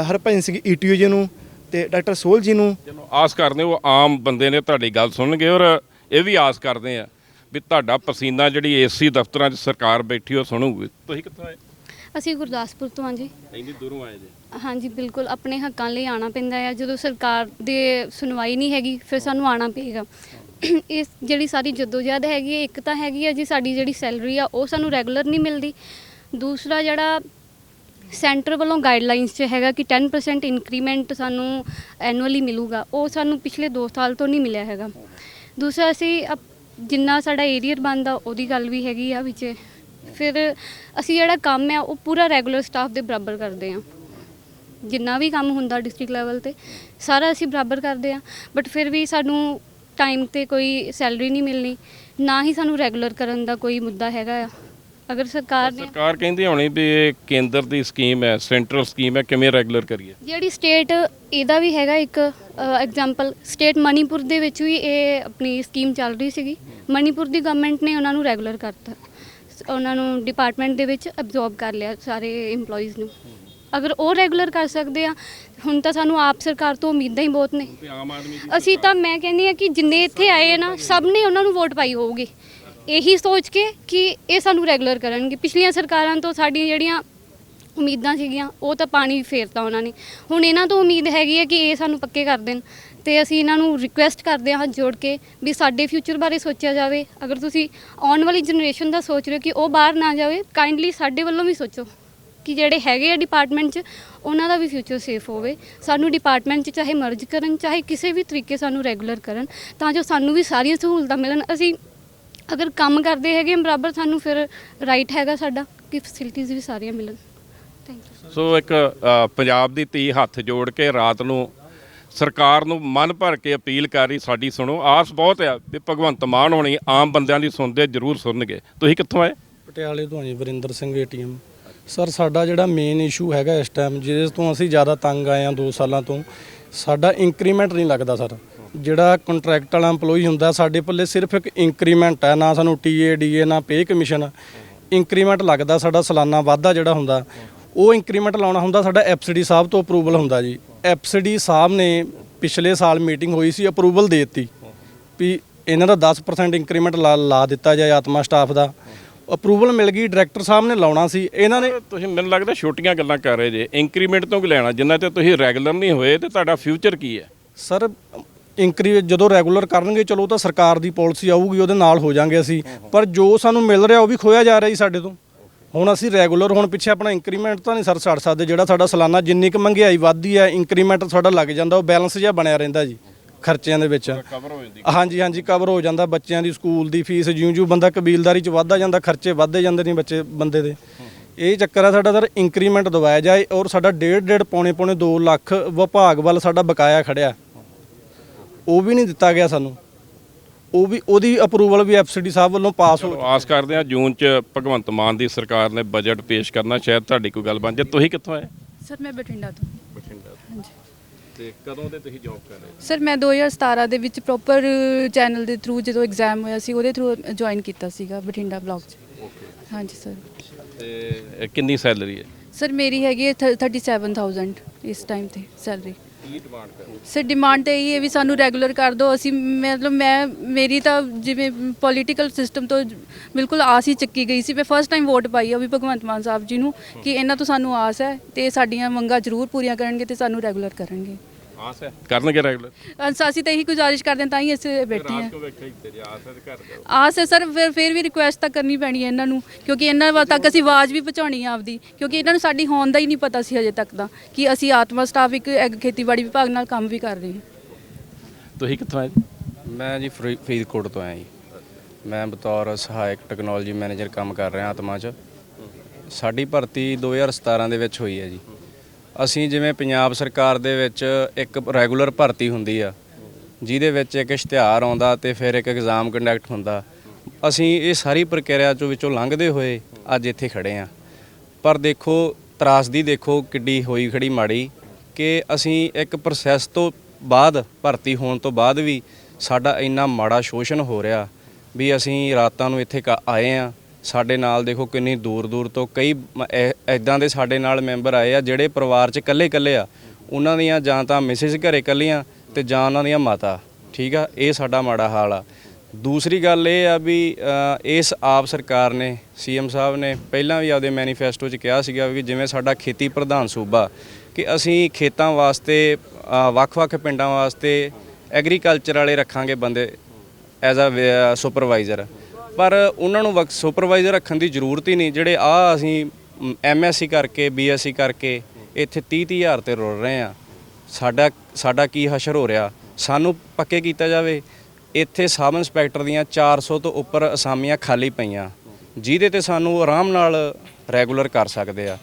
ਹਰਭਜਨ ਸਿੰਘ ETO ਜੀ ਨੂੰ ਤੇ ਡਾਕਟਰ ਸੋਹਲ ਜੀ ਨੂੰ ਚਲੋ ਆਸ ਕਰਦੇ ਉਹ ਆਮ ਬੰਦੇ ਨੇ ਤੁਹਾਡੀ ਗੱਲ ਸੁਣਨਗੇ, ਔਰ ਇਹ ਵੀ ਆਸ ਕਰਦੇ ਆ ਵੀ ਤੁਹਾਡਾ ਪਸੀਨਾ ਜਿਹੜੀ AC ਦਫ਼ਤਰਾਂ 'ਚ ਸਰਕਾਰ ਬੈਠੀ ਉਹ ਸੁਣੂਗੀ। ਤੁਸੀਂ ਕਿੱਥੋਂ ਆਏ? ਅਸੀਂ ਗੁਰਦਾਸਪੁਰ ਤੋਂ ਹਾਂ ਜੀ। ਇੰਨੀ ਦੂਰੋਂ ਆਏ ਜੀ? ਹਾਂਜੀ ਬਿਲਕੁਲ, ਆਪਣੇ ਹੱਕਾਂ ਲਈ ਆਉਣਾ ਪੈਂਦਾ ਆ। ਜਦੋਂ ਸਰਕਾਰ ਦੇ ਸੁਣਵਾਈ ਨਹੀਂ ਹੈਗੀ ਫਿਰ ਸਾਨੂੰ ਆਉਣਾ ਪਏਗਾ। ਇਸ ਜਿਹੜੀ ਸਾਰੀ ਜਦੋਜਹਿਦ ਹੈਗੀ ਹੈ, ਇੱਕ ਤਾਂ ਹੈਗੀ ਆ ਜੀ ਸਾਡੀ ਜਿਹੜੀ ਸੈਲਰੀ ਆ ਉਹ ਸਾਨੂੰ ਰੈਗੂਲਰ ਨਹੀਂ ਮਿਲਦੀ। ਦੂਸਰਾ ਜਿਹੜਾ ਸੈਂਟਰ ਵੱਲੋਂ ਗਾਈਡਲਾਈਨਸ 'ਚ ਹੈਗਾ ਕਿ 10% ਇੰਕਰੀਮੈਂਟ ਸਾਨੂੰ ਐਨੂਅਲੀ ਮਿਲੂਗਾ, ਉਹ ਸਾਨੂੰ ਪਿਛਲੇ 2 ਸਾਲ ਤੋਂ ਨਹੀਂ ਮਿਲਿਆ ਹੈਗਾ। ਦੂਸਰਾ ਅਸੀਂ ਜਿੰਨਾ ਸਾਡਾ ਏਰੀਅਰ ਬਣਦਾ ਉਹਦੀ ਗੱਲ ਵੀ ਹੈਗੀ ਆ ਵਿੱਚ। ਫਿਰ ਅਸੀਂ ਜਿਹੜਾ ਕੰਮ ਆ ਉਹ ਪੂਰਾ ਰੈਗੂਲਰ ਸਟਾਫ ਦੇ ਬਰਾਬਰ ਕਰਦੇ ਹਾਂ। ਜਿੰਨਾ ਵੀ ਕੰਮ ਹੁੰਦਾ ਡਿਸਟ੍ਰਿਕਟ ਲੈਵਲ ਤੇ ਸਾਰਾ ਅਸੀਂ ਬਰਾਬਰ ਕਰਦੇ ਹਾਂ, ਬਟ ਫਿਰ ਵੀ ਸਾਨੂੰ ਟਾਈਮ ਤੇ ਕੋਈ ਸੈਲਰੀ ਨਹੀਂ ਮਿਲਣੀ, ਨਾ ਹੀ ਸਾਨੂੰ ਰੈਗੂਲਰ ਕਰਨ ਦਾ ਕੋਈ ਮੁੱਦਾ ਹੈਗਾ ਆ। ਅਗਰ ਸਰਕਾਰ ਕਹਿੰਦੀ ਹੋਣੀ ਵੀ ਇਹ ਕੇਂਦਰ ਦੀ ਸਕੀਮ ਹੈ, ਸੈਂਟਰਲ ਸਕੀਮ ਹੈ, ਕਿਵੇਂ ਰੈਗੂਲਰ ਕਰੀਏ? ਜਿਹੜੀ ਸਟੇਟ ਇਹਦਾ ਵੀ ਹੈਗਾ ਇੱਕ ਐਗਜ਼ਾਮਪਲ, ਸਟੇਟ ਮਣੀਪੁਰ ਦੇ ਵਿੱਚ ਵੀ ਇਹ ਆਪਣੀ ਸਕੀਮ ਚੱਲ ਰਹੀ ਸੀਗੀ। ਮਣੀਪੁਰ ਦੀ ਗਵਰਨਮੈਂਟ ਨੇ ਉਹਨਾਂ ਨੂੰ ਰੈਗੂਲਰ ਕਰਤਾ, ਉਹਨਾਂ ਨੂੰ ਡਿਪਾਰਟਮੈਂਟ ਦੇ ਵਿੱਚ ਅਬਜ਼ੌਰਬ ਕਰ ਲਿਆ ਸਾਰੇ EMPLOYEES ਨੂੰ। ਅਗਰ ਉਹ ਰੈਗੂਲਰ ਕਰ ਸਕਦੇ ਆ, ਹੁਣ ਤਾਂ ਸਾਨੂੰ ਆਪ ਸਰਕਾਰ ਤੋਂ ਉਮੀਦਾਂ ਹੀ ਬਹੁਤ ਨੇ। ਅਸੀਂ ਤਾਂ ਮੈਂ ਕਹਿੰਦੀ ਹਾਂ ਕਿ ਜਿੰਨੇ ਇੱਥੇ ਆਏ ਨਾ ਸਭ ਨੇ ਉਹਨਾਂ ਨੂੰ ਵੋਟ ਪਾਈ ਹੋਊਗੀ ਇਹੀ ਸੋਚ ਕੇ ਕਿ ਇਹ ਸਾਨੂੰ ਰੈਗੂਲਰ ਕਰਨਗੇ। ਪਿਛਲੀਆਂ ਸਰਕਾਰਾਂ ਤੋਂ ਸਾਡੀਆਂ ਜਿਹੜੀਆਂ ਉਮੀਦਾਂ ਸੀਗੀਆਂ ਉਹ ਤਾਂ ਪਾਣੀ ਫੇਰਤਾ ਉਹਨਾਂ ਨੇ। ਹੁਣ ਇਹਨਾਂ ਤੋਂ ਉਮੀਦ ਹੈਗੀ ਹੈ ਕਿ ਇਹ ਸਾਨੂੰ ਪੱਕੇ ਕਰ ਦੇਣ, ਤੇ ਅਸੀਂ ਇਹਨਾਂ ਨੂੰ ਰਿਕੁਐਸਟ ਕਰਦੇ ਹਾਂ ਹੱਥ ਜੋੜ ਕੇ ਵੀ ਸਾਡੇ ਫਿਊਚਰ ਬਾਰੇ ਸੋਚਿਆ ਜਾਵੇ। ਅਗਰ ਤੁਸੀਂ ਆਉਣ ਵਾਲੀ ਜਨਰੇਸ਼ਨ ਦਾ ਸੋਚ ਰਹੇ ਹੋ ਕਿ ਉਹ ਬਾਹਰ ਨਾ ਜਾਵੇ, ਕਾਈਂਡਲੀ ਸਾਡੇ ਵੱਲੋਂ ਵੀ ਸੋਚੋ ਕਿ ਜਿਹੜੇ ਹੈਗੇ ਆ ਡਿਪਾਰਟਮੈਂਟ 'ਚ ਉਹਨਾਂ ਦਾ ਵੀ ਫਿਊਚਰ ਸੇਫ ਹੋਵੇ। ਸਾਨੂੰ ਡਿਪਾਰਟਮੈਂਟ 'ਚ ਚਾਹੇ ਮਰਜ ਕਰਨ, ਚਾਹੇ ਕਿਸੇ ਵੀ ਤਰੀਕੇ ਸਾਨੂੰ ਰੈਗੂਲਰ ਕਰਨ, ਤਾਂ ਜੋ ਸਾਨੂੰ ਵੀ ਸਾਰੀਆਂ ਸਹੂਲਤਾਂ ਮਿਲਣ। ਅਸੀਂ ਅਗਰ ਕੰਮ ਕਰਦੇ ਹੈਗੇ ਬਰਾਬਰ, ਸਾਨੂੰ ਫਿਰ ਰਾਈਟ ਹੈਗਾ ਸਾਡਾ ਕਿ ਫੈਸਿਲਿਟੀਜ਼ ਵੀ ਸਾਰੀਆਂ ਮਿਲਣ। Thank you. ਸੋ ਇੱਕ ਪੰਜਾਬ ਦੀ ਧੀ ਹੱਥ ਜੋੜ ਕੇ ਰਾਤ ਨੂੰ ਸਰਕਾਰ ਨੂੰ ਮਨ ਭਰ ਕੇ ਅਪੀਲ ਕਰ ਰਹੀ, ਸਾਡੀ ਸੁਣੋ। ਆਸ ਬਹੁਤ ਆ ਵੀ ਭਗਵੰਤ ਮਾਨ ਹੋਣੀ ਆਮ ਬੰਦਿਆਂ ਦੀ ਸੁਣਦੇ ਜ਼ਰੂਰ ਸੁਣਨਗੇ। ਤੁਸੀਂ ਕਿੱਥੋਂ ਆਏ? ਪਟਿਆਲੇ ਤੋਂ ਜੀ, ਵਰਿੰਦਰ ਸਿੰਘ ATM। ਸਰ ਸਾਡਾ ਜਿਹੜਾ ਮੇਨ ਇਸ਼ੂ ਹੈਗਾ ਇਸ ਟਾਈਮ, ਜਿਸ ਤੋਂ ਅਸੀਂ ਜ਼ਿਆਦਾ ਤੰਗ ਆਏ ਹਾਂ 2 ਸਾਲਾਂ ਤੋਂ, ਸਾਡਾ ਇੰਕਰੀਮੈਂਟ ਨਹੀਂ ਲੱਗਦਾ ਸਰ। ਜਿਹੜਾ ਕੰਟਰੈਕਟ ਵਾਲਾ EMPLOYEE ਹੁੰਦਾ ਸਾਡੇ ਪੱਲੇ ਸਿਰਫ ਇੱਕ ਇੰਕਰੀਮੈਂਟ ਹੈ, ਨਾ ਸਾਨੂੰ TA DA ਨਾ ਪੇ ਕਮਿਸ਼ਨ। ਇੰਕਰੀਮੈਂਟ ਲੱਗਦਾ ਸਾਡਾ ਸਾਲਾਨਾ ਵਾਧਾ ਜਿਹੜਾ ਹੁੰਦਾ, ਉਹ ਇੰਕਰੀਮੈਂਟ ਲਾਉਣਾ ਹੁੰਦਾ ਸਾਡਾ FCD ਸਾਹਿਬ ਤੋਂ ਅਪਰੂਵਲ ਹੁੰਦਾ ਜੀ। FCD ਸਾਹਿਬ ਨੇ ਪਿਛਲੇ ਸਾਲ ਮੀਟਿੰਗ ਹੋਈ ਸੀ, ਅਪਰੂਵਲ ਦੇ ਦਿੱਤੀ ਵੀ ਇਹਨਾਂ ਦਾ 10% ਇੰਕਰੀਮੈਂਟ ਲਾ ਦਿੱਤਾ ਜਾਏ ਆਤਮਾ ਸਟਾਫ ਦਾ। ਅਪਰੂਵਲ ਮਿਲ ਗਈ, ਡਾਇਰੈਕਟਰ ਸਾਹਿਬ ਨੇ ਲਾਉਣਾ ਸੀ, ਇਹਨਾਂ ਨੇ। ਤੁਸੀਂ ਮੈਨੂੰ ਲੱਗਦਾ ਛੋਟੀਆਂ ਗੱਲਾਂ ਕਰ ਰਹੇ ਜੇ। ਇੰਕਰੀਮੈਂਟ ਤੋਂ ਕੀ ਲੈਣਾ ਜਿੰਨਾ ਤੇ ਤੁਸੀਂ ਰੈਗੂਲਰ ਨਹੀਂ ਹੋਏ, ਤੇ ਤੁਹਾਡਾ ਫਿਊਚਰ ਕੀ ਹੈ? ਸਰ ਜਦੋਂ ਰੈਗੂਲਰ ਕਰਨਗੇ ਚਲੋ ਤਾਂ ਸਰਕਾਰ ਦੀ ਪਾਲਿਸੀ ਆਊਗੀ, ਉਹਦੇ ਨਾਲ ਹੋ ਜਾਾਂਗੇ ਅਸੀਂ, ਪਰ ਜੋ ਸਾਨੂੰ ਮਿਲ ਰਿਹਾ ਉਹ ਵੀ ਖੋਇਆ ਜਾ ਰਿਹਾ ਜੀ ਸਾਡੇ ਤੋਂ। ਹੁਣ ਅਸੀਂ ਰੈਗੂਲਰ ਹੁਣ ਪਿੱਛੇ ਆਪਣਾ ਇੰਕਰੀਮੈਂਟ ਤਾਂ ਨਹੀਂ ਸਰ ਛੱਡ ਸਕਦੇ। ਜਿਹੜਾ ਸਾਡਾ ਸਾਲਾਨਾ ਜਿੰਨੀ ਕੁ ਮਹਿੰਗਾਈ ਵੱਧਦੀ ਹੈ, ਇੰਕਰੀਮੈਂਟ ਸਾਡਾ ਲੱਗ ਜਾਂਦਾ, ਉਹ ਬੈਲੈਂਸ ਜਿਹਾ ਬਣਿਆ ਰਹਿੰਦਾ ਜੀ ਖਰਚਿਆਂ ਦੇ ਵਿੱਚ। ਹਾਂਜੀ ਹਾਂਜੀ, ਕਵਰ ਹੋ ਜਾਂਦਾ। ਬੱਚਿਆਂ ਦੀ ਸਕੂਲ ਦੀ ਫੀਸ, ਜਿਉਂ ਬੰਦਾ ਕਬੀਲਦਾਰੀ 'ਚ ਵੱਧਦਾ ਜਾਂਦਾ, ਖਰਚੇ ਵੱਧਦੇ ਜਾਂਦੇ ਨੇ ਬੰਦੇ ਦੇ। ਇਹ ਚੱਕਰ ਆ ਸਾਡਾ ਸਰ। ਇੰਕਰੀਮੈਂਟ ਦਵਾਇਆ ਜਾਏ, ਔਰ ਸਾਡਾ 1.5 ਪੌਣੇ 2 ਲੱਖ ਵਿਭਾਗ ਵੱਲ ਸਾਡਾ ਬਕਾਇਆ ਖੜਿਆ, ਉਹ ਵੀ ਨਹੀਂ ਦਿੱਤਾ ਗਿਆ ਸਾਨੂੰ। ਉਹ ਵੀ ਉਹਦੀ ਅਪਰੂਵਲ ਵੀ FCD ਸਾਹਿਬ ਵੱਲੋਂ ਪਾਸ ਹੋ। ਆਸ ਕਰਦੇ ਹਾਂ ਜੂਨ 'ਚ ਭਗਵੰਤ ਮਾਨ ਦੀ ਸਰਕਾਰ ਨੇ ਬਜਟ ਪੇਸ਼ ਕਰਨਾ, ਸ਼ਾਇਦ ਤੁਹਾਡੀ ਕੋਈ ਗੱਲ ਬਣ ਜਾਏ। ਤੁਸੀਂ ਕਿੱਥੋਂ ਆਏ? ਸਰ ਮੈਂ ਬਠਿੰਡਾ ਤੋਂ। ਹਾਂਜੀ। ਤੇ ਕਦੋਂ ਦੇ ਤੁਸੀਂ ਜੌਬ ਕਰ ਰਹੇ? ਸਰ ਮੈਂ 2017 ਦੇ ਵਿੱਚ ਪ੍ਰੋਪਰ ਚੈਨਲ ਦੇ ਥਰੂ ਜਦੋਂ ਐਗਜ਼ਾਮ ਹੋਇਆ ਸੀ ਉਹਦੇ ਥਰੂ ਜੁਆਇਨ ਕੀਤਾ ਸੀਗਾ ਬਠਿੰਡਾ ਬਲਾਕ 'ਚ। ਹਾਂਜੀ ਸਰ। ਤੇ ਕਿੰਨੀ ਸੈਲਰੀ ਹੈ? ਸਰ ਮੇਰੀ ਹੈਗੀ ਹੈ 37,000 ਇਸ ਟਾਈਮ ਤੇ ਸੈਲਰੀ। ਕੀ ਡਿਮਾਂਡ ਕਰ? ਸਰ ਡਿਮਾਂਡ ਤਾਂ ਇਹੀ ਹੈ ਵੀ ਸਾਨੂੰ ਰੈਗੂਲਰ ਕਰ ਦਿਓ। ਅਸੀਂ ਮਤਲਬ ਮੇਰੀ ਤਾਂ ਜਿਵੇਂ ਪੋਲੀਟੀਕਲ ਸਿਸਟਮ ਤੋਂ ਬਿਲਕੁਲ ਆਸ ਹੀ ਚੱਕੀ ਗਈ ਸੀ। ਮੈਂ ਫਸਟ ਟਾਈਮ ਵੋਟ ਪਾਈ ਆ ਵੀ ਭਗਵੰਤ ਮਾਨ ਸਾਹਿਬ ਜੀ ਨੂੰ ਕਿ ਇਹਨਾਂ ਤੋਂ ਸਾਨੂੰ ਆਸ ਹੈ ਤੇ ਸਾਡੀਆਂ ਮੰਗਾਂ ਜ਼ਰੂਰ ਪੂਰੀਆਂ ਕਰਨਗੇ ਤੇ ਸਾਨੂੰ ਰੈਗੂਲਰ ਕਰਨਗੇ। ਆਸ ਹੈ ਕਰਨਗੇ ਰੈਗੂਲਰ? ਅਸੀਂ ਤਾਂ ਇਹੀ ਗੁਜ਼ਾਰਿਸ਼ ਕਰਦੇ ਹਾਂ, ਤਾਂ ਹੀ ਅਸੀਂ ਬੈਠੇ ਹਾਂ। ਆਸ ਹੈ ਸਰ, ਫਿਰ ਵੀ ਰਿਕੁਐਸਟ ਤਾਂ ਕਰਨੀ ਪੈਣੀ ਹੈ ਇਹਨਾਂ ਨੂੰ, ਕਿਉਂਕਿ ਇਹਨਾਂ ਤੱਕ ਅਸੀਂ ਆਵਾਜ਼ ਵੀ ਪਹੁੰਚਾਉਣੀ ਹੈ ਆਪਦੀ, ਕਿਉਂਕਿ ਇਹਨਾਂ ਨੂੰ ਸਾਡੀ ਹੋਣ ਦਾ ਹੀ ਨਹੀਂ ਪਤਾ ਸੀ ਹਜੇ ਤੱਕ ਦਾ ਕਿ ਅਸੀਂ ਆਤਮਾ ਸਟਾਫ ਇੱਕ ਖੇਤੀਬਾੜੀ ਵਿਭਾਗ ਨਾਲ ਕੰਮ ਵੀ ਕਰ ਰਹੇ ਹਾਂ। ਤੁਸੀਂ ਕਿੱਥੋਂ ਆਏ? ਮੈਂ ਜੀ ਫਰੀਦਕੋਟ ਤੋਂ ਆਇਆ ਜੀ। ਮੈਂ ਬਤੌਰ ਸਹਾਇਕ ਟੈਕਨੋਲੋਜੀ ਮੈਨੇਜਰ ਕੰਮ ਕਰ ਰਿਹਾ ਆਤਮਾ 'ਚ। ਸਾਡੀ ਭਰਤੀ 2017 ਦੇ ਵਿੱਚ ਹੋਈ ਹੈ ਜੀ। ਅਸੀਂ ਜਿਵੇਂ ਪੰਜਾਬ ਸਰਕਾਰ ਦੇ ਵਿੱਚ ਇੱਕ ਰੈਗੂਲਰ ਭਰਤੀ ਹੁੰਦੀ ਆ, ਜਿਹਦੇ ਵਿੱਚ ਇੱਕ ਇਸ਼ਤਿਹਾਰ ਆਉਂਦਾ ਤੇ ਫਿਰ ਇੱਕ ਐਗਜ਼ਾਮ ਕੰਡਕਟ ਹੁੰਦਾ। ਅਸੀਂ ਇਹ ਸਾਰੀ ਪ੍ਰਕਿਰਿਆ ਵਿੱਚੋਂ ਲੰਘਦੇ ਹੋਏ ਅੱਜ ਇੱਥੇ ਖੜੇ ਆ। ਪਰ ਦੇਖੋ ਤਰਾਸਦੀ ਦੇਖੋ ਕਿੱਡੀ ਹੋਈ ਖੜੀ ਮਾੜੀ ਕਿ ਅਸੀਂ ਇੱਕ ਪ੍ਰੋਸੈਸ ਤੋਂ ਬਾਅਦ ਭਰਤੀ ਹੋਣ ਤੋਂ ਬਾਅਦ ਵੀ ਸਾਡਾ ਇੰਨਾ ਮਾੜਾ ਸ਼ੋਸ਼ਣ ਹੋ ਰਿਹਾ ਵੀ ਅਸੀਂ ਰਾਤਾਂ ਨੂੰ ਇੱਥੇ ਆਏ ਆ। ਸਾਡੇ ਨਾਲ ਦੇਖੋ ਕਿੰਨੀ ਦੂਰ ਦੂਰ ਤੋਂ ਕਈ ਇੱਦਾਂ ਦੇ ਸਾਡੇ ਨਾਲ ਮੈਂਬਰ ਆਏ ਆ ਜਿਹੜੇ ਪਰਿਵਾਰ 'ਚ ਇਕੱਲੇ ਆ। ਉਹਨਾਂ ਦੀਆਂ ਜਾਂ ਤਾਂ ਮਿਸਿਸ ਘਰੇ ਇਕੱਲੀਆਂ ਤੇ ਜਾਂ ਉਹਨਾਂ ਦੀਆਂ ਮਾਤਾ, ਠੀਕ ਆ। ਇਹ ਸਾਡਾ ਮਾੜਾ ਹਾਲ ਆ। ਦੂਸਰੀ ਗੱਲ ਇਹ ਆ ਵੀ ਇਸ ਆਪ ਸਰਕਾਰ ਨੇ, ਸੀਐਮ ਸਾਹਿਬ ਨੇ ਪਹਿਲਾਂ ਵੀ ਆਪਦੇ ਮੈਨੀਫੈਸਟੋ 'ਚ ਕਿਹਾ ਸੀਗਾ ਵੀ ਜਿਵੇਂ ਸਾਡਾ ਖੇਤੀ ਪ੍ਰਧਾਨ ਸੂਬਾ ਕਿ ਅਸੀਂ ਖੇਤਾਂ ਵਾਸਤੇ ਵੱਖ-ਵੱਖ ਪਿੰਡਾਂ ਵਾਸਤੇ ਐਗਰੀਕਲਚਰ ਵਾਲੇ ਰੱਖਾਂਗੇ ਬੰਦੇ ਐਜ਼ ਅ ਸੁਪਰਵਾਈਜ਼ਰ। ਪਰ ਉਹਨਾਂ ਨੂੰ ਸੁਪਰਵਾਈਜ਼ਰ ਰੱਖਣ ਦੀ ਜ਼ਰੂਰਤ ਹੀ ਨਹੀਂ। ਜਿਹੜੇ ਅਸੀਂ MSc ਕਰਕੇ BSc ਕਰਕੇ ਇੱਥੇ 30 ਹਜ਼ਾਰ ਤੇ ਰੁਲ ਰਹੇ ਆ। ਸਾਡਾ ਕੀ ਹਸ਼ਰ ਹੋ ਰਿਹਾ? ਸਾਨੂੰ ਪੱਕੇ ਕੀਤਾ ਜਾਵੇ। ਇੱਥੇ ਸਬ ਇੰਸਪੈਕਟਰ ਦੀਆਂ 400 ਤੋਂ ਉੱਪਰ ਅਸਾਮੀਆਂ ਖਾਲੀ ਪਈਆਂ ਜਿਹਦੇ ਤੇ ਸਾਨੂੰ ਆਰਾਮ ਨਾਲ ਰੈਗੂਲਰ ਕਰ ਸਕਦੇ ਆ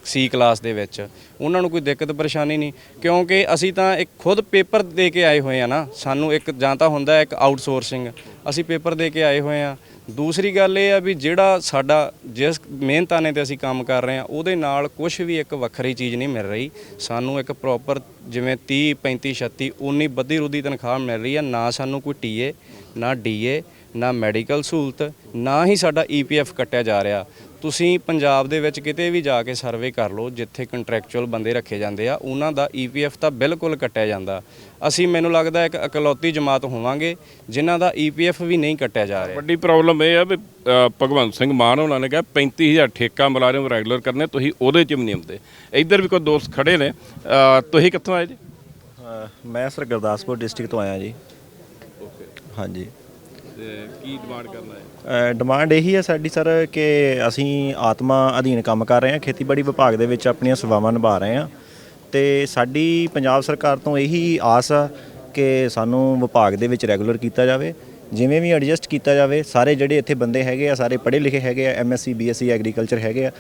ਸੀ ਕਲਾਸ ਦੇ ਵਿੱਚ। ਉਹਨਾਂ ਨੂੰ ਕੋਈ ਦਿੱਕਤ ਪਰੇਸ਼ਾਨੀ ਨਹੀਂ ਕਿਉਂਕਿ ਅਸੀਂ ਤਾਂ ਇੱਕ ਖੁਦ ਪੇਪਰ ਦੇ ਕੇ ਆਏ ਹੋਏ ਆ ਨਾ। ਸਾਨੂੰ ਇੱਕ ਜਾਂ ਤਾਂ ਹੁੰਦਾ ਇੱਕ ਆਊਟਸੋਰਸਿੰਗ, ਅਸੀਂ ਪੇਪਰ ਦੇ ਕੇ ਆਏ ਹੋਏ ਆ। ਦੂਸਰੀ ਗੱਲ ਇਹ ਆ ਵੀ ਜਿਹੜਾ ਸਾਡਾ ਜਿਸ ਮਿਹਨਤਾਨੇ ਤੇ ਅਸੀਂ ਕੰਮ ਕਰ ਰਹੇ ਆ ਉਹਦੇ ਨਾਲ ਕੁਝ ਵੀ ਇੱਕ ਵੱਖਰੀ ਚੀਜ਼ ਨਹੀਂ ਮਿਲ ਰਹੀ ਸਾਨੂੰ। ਇੱਕ ਪ੍ਰੋਪਰ ਜਿਵੇਂ 30 35 36 19 ਬੱਧੀ ਰੁੱਧੀ ਤਨਖਾਹ ਮਿਲ ਰਹੀ ਆ। ਨਾ ਸਾਨੂੰ ਕੋਈ TA ਨਾ DA ਨਾ ਮੈਡੀਕਲ ਸਹੂਲਤ, ਨਾ ਹੀ ਸਾਡਾ EPF ਕੱਟਿਆ ਜਾ ਰਿਹਾ। ਤੁਸੀਂ ਪੰਜਾਬ ਦੇ ਵਿੱਚ ਕਿਤੇ ਵੀ ਜਾ ਕੇ ਸਰਵੇ ਕਰ ਲਓ ਜਿੱਥੇ ਕੰਟਰੈਕਚੁਅਲ ਬੰਦੇ ਰੱਖੇ ਜਾਂਦੇ ਆ ਉਹਨਾਂ ਦਾ EPF ਤਾਂ ਬਿਲਕੁਲ ਕੱਟਿਆ ਜਾਂਦਾ। ਅਸੀਂ ਮੈਨੂੰ ਲੱਗਦਾ ਇੱਕ ਇਕਲੌਤੀ ਜਮਾਤ ਹੋਵਾਂਗੇ ਜਿਨ੍ਹਾਂ ਦਾ EPF ਵੀ ਨਹੀਂ ਕੱਟਿਆ ਜਾ ਰਿਹਾ। ਵੱਡੀ ਪ੍ਰੋਬਲਮ ਇਹ ਆ ਵੀ ਭਗਵੰਤ ਸਿੰਘ ਮਾਨ ਉਹਨਾਂ ਨੇ ਕਿਹਾ 35000 ਠੇਕਾ ਮੁਲਾਜ਼ਮ ਰੈਗੂਲਰ ਕਰਨੇ, ਤੁਸੀਂ ਉਹਦੇ 'ਚ ਵੀ ਨਹੀਂ ਆਉਂਦੇ। ਇੱਧਰ ਵੀ ਕੋਈ ਦੋਸਤ ਖੜੇ ਨੇ। ਤੁਸੀਂ ਕਿੱਥੋਂ ਆਏ ਜੀ? ਮੈਂ ਸਰ ਗੁਰਦਾਸਪੁਰ ਡਿਸਟ੍ਰਿਕਟ ਤੋਂ ਆਇਆ ਜੀ। ਹਾਂਜੀ। ਕੀ ਡਿਮਾਂਡ ਕਰਨਾ ਹੈ? ਡਿਮਾਂਡ ਇਹੀ ਹੈ ਸਾਡੀ ਸਰ ਕਿ ਅਸੀਂ ਆਤਮਾ ਅਧੀਨ ਕੰਮ ਕਰ ਰਹੇ ਹਾਂ, ਖੇਤੀਬਾੜੀ ਵਿਭਾਗ ਦੇ ਵਿੱਚ ਆਪਣੀਆਂ ਸੇਵਾਵਾਂ ਨਿਭਾ ਰਹੇ ਹਾਂ ਤੇ ਸਾਡੀ ਪੰਜਾਬ ਸਰਕਾਰ ਤੋਂ ਇਹੀ ਆਸ ਆ ਕਿ ਸਾਨੂੰ ਵਿਭਾਗ ਦੇ ਵਿੱਚ ਰੈਗੂਲਰ ਕੀਤਾ ਜਾਵੇ, ਜਿਵੇਂ ਵੀ ਐਡਜਸਟ ਕੀਤਾ ਜਾਵੇ। ਸਾਰੇ ਜਿਹੜੇ ਇੱਥੇ ਬੰਦੇ ਹੈਗੇ ਆ ਸਾਰੇ ਪੜ੍ਹੇ ਲਿਖੇ ਹੈਗੇ ਆ, MSc BSc ਐਗਰੀਕਲਚਰ ਹੈਗੇ ਆ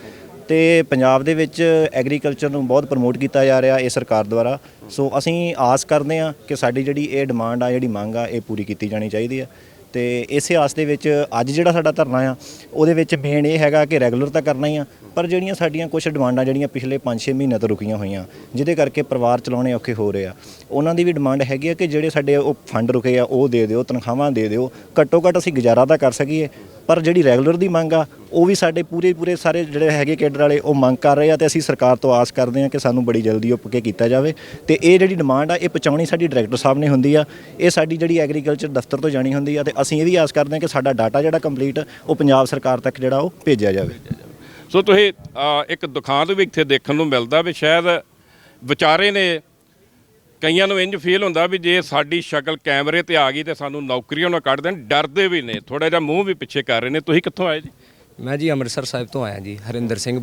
ਤੇ ਪੰਜਾਬ ਦੇ ਵਿੱਚ ਐਗਰੀਕਲਚਰ ਨੂੰ ਬਹੁਤ ਪ੍ਰਮੋਟ ਕੀਤਾ ਜਾ ਰਿਹਾ ਇਹ ਸਰਕਾਰ ਦੁਆਰਾ। ਸੋ ਅਸੀਂ ਆਸ ਕਰਦੇ ਹਾਂ ਕਿ ਸਾਡੀ ਜਿਹੜੀ ਇਹ ਡਿਮਾਂਡ ਆ, ਜਿਹੜੀ ਮੰਗ ਆ, ਇਹ ਪੂਰੀ ਕੀਤੀ ਜਾਣੀ ਚਾਹੀਦੀ ਆ ਤੇ ਇਸੇ ਆਸ ਦੇ ਵਿੱਚ ਅੱਜ ਜਿਹੜਾ ਸਾਡਾ ਧਰਨਾ ਆ ਉਹਦੇ ਵਿੱਚ ਮੇਨ ਇਹ ਹੈਗਾ ਕਿ ਰੈਗੂਲਰ ਤਾਂ ਕਰਨਾ ਹੀ ਆ, ਪਰ ਜਿਹੜੀਆਂ ਸਾਡੀਆਂ ਕੁਝ ਡਿਮਾਂਡਾਂ ਜਿਹੜੀਆਂ ਪਿਛਲੇ 5-6 ਮਹੀਨਿਆਂ ਤੋਂ ਰੁਕੀਆਂ ਹੋਈਆਂ ਜਿਹਦੇ ਕਰਕੇ ਪਰਿਵਾਰ ਚਲਾਉਣੇ ਔਖੇ ਹੋ ਰਹੇ ਆ, ਉਹਨਾਂ ਦੀ ਵੀ ਡਿਮਾਂਡ ਹੈਗੀ ਆ ਕਿ ਜਿਹੜੇ ਸਾਡੇ ਉਹ ਫੰਡ ਰੁਕੇ ਆ ਉਹ ਦੇ ਦਿਓ, ਤਨਖਾਹਾਂ ਦੇ ਦਿਓ, ਘੱਟੋ ਘੱਟ ਅਸੀਂ ਗੁਜ਼ਾਰਾ ਤਾਂ ਕਰ ਸਕੀਏ। ਪਰ ਜਿਹੜੀ ਰੈਗੂਲਰ ਦੀ ਮੰਗ ਆ ਉਹ ਵੀ ਸਾਡੇ ਪੂਰੇ ਸਾਰੇ ਜਿਹੜੇ ਹੈਗੇ ਕੇਡਰ ਵਾਲੇ ਉਹ ਮੰਗ ਕਰ ਰਹੇ ਆ ਤੇ ਅਸੀਂ ਸਰਕਾਰ ਤੋਂ ਆਸ ਕਰਦੇ ਹਾਂ ਕਿ ਸਾਨੂੰ ਬੜੀ ਜਲਦੀ ਉਹ ਪੱਕੇ ਕੀਤਾ ਜਾਵੇ। ਤੇ ਇਹ ਜਿਹੜੀ ਡਿਮਾਂਡ ਆ ਇਹ ਪਹੁੰਚਾਉਣੀ ਸਾਡੀ ਡਾਇਰੈਕਟਰ ਸਾਹਿਬ ਨੇ ਹੁੰਦੀ ਆ, ਇਹ ਸਾਡੀ ਜਿਹੜੀ ਐਗਰੀਕਲਚਰ ਦਫ਼ਤਰ ਤੋਂ ਜਾਣੀ ਹੁੰਦੀ ਆ ਤੇ ਅਸੀਂ ਇਹ ਵੀ ਆਸ ਕਰਦੇ ਹਾਂ ਕਿ ਸਾਡਾ ਡਾਟਾ ਜਿਹੜਾ ਕੰਪਲੀਟ ਉਹ ਪੰਜਾਬ ਸਰਕਾਰ ਤੱਕ ਜਿਹੜਾ ਉਹ ਭੇਜਿਆ ਜਾਵੇ। ਸੋ ਤੁਸੀਂ ਇੱਕ ਦੁਖਾਂਤ ਵੀ ਇੱਥੇ ਦੇਖਣ ਨੂੰ ਮਿਲਦਾ ਵੀ ਸ਼ਾਇਦ ਵਿਚਾਰੇ ਨੇ ਕਈਆਂ ਨੂੰ ਇੰਜ ਫੀਲ ਹੁੰਦਾ ਵੀ ਜੇ ਸਾਡੀ ਸ਼ਕਲ ਕੈਮਰੇ ਤੇ ਆ ਗਈ ਤੇ ਸਾਨੂੰ ਨੌਕਰੀਆਂ ਨਾ ਕੱਢ ਦੇਣ, ਡਰਦੇ ਵੀ ਨੇ, ਥੋੜਾ ਜਿਹਾ ਮੂੰਹ ਵੀ ਪਿੱਛੇ ਕਰ ਰਹੇ ਨੇ। ਤੁਸੀਂ ਕਿੱਥੋਂ ਆਏ ਜੀ? ਮੈਂ ਜੀ ਅੰਮ੍ਰਿਤਸਰ ਸਾਹਿਬ ਤੋਂ ਆਇਆ ਜੀ। ਹਰਿੰਦਰ ਸਿੰਘ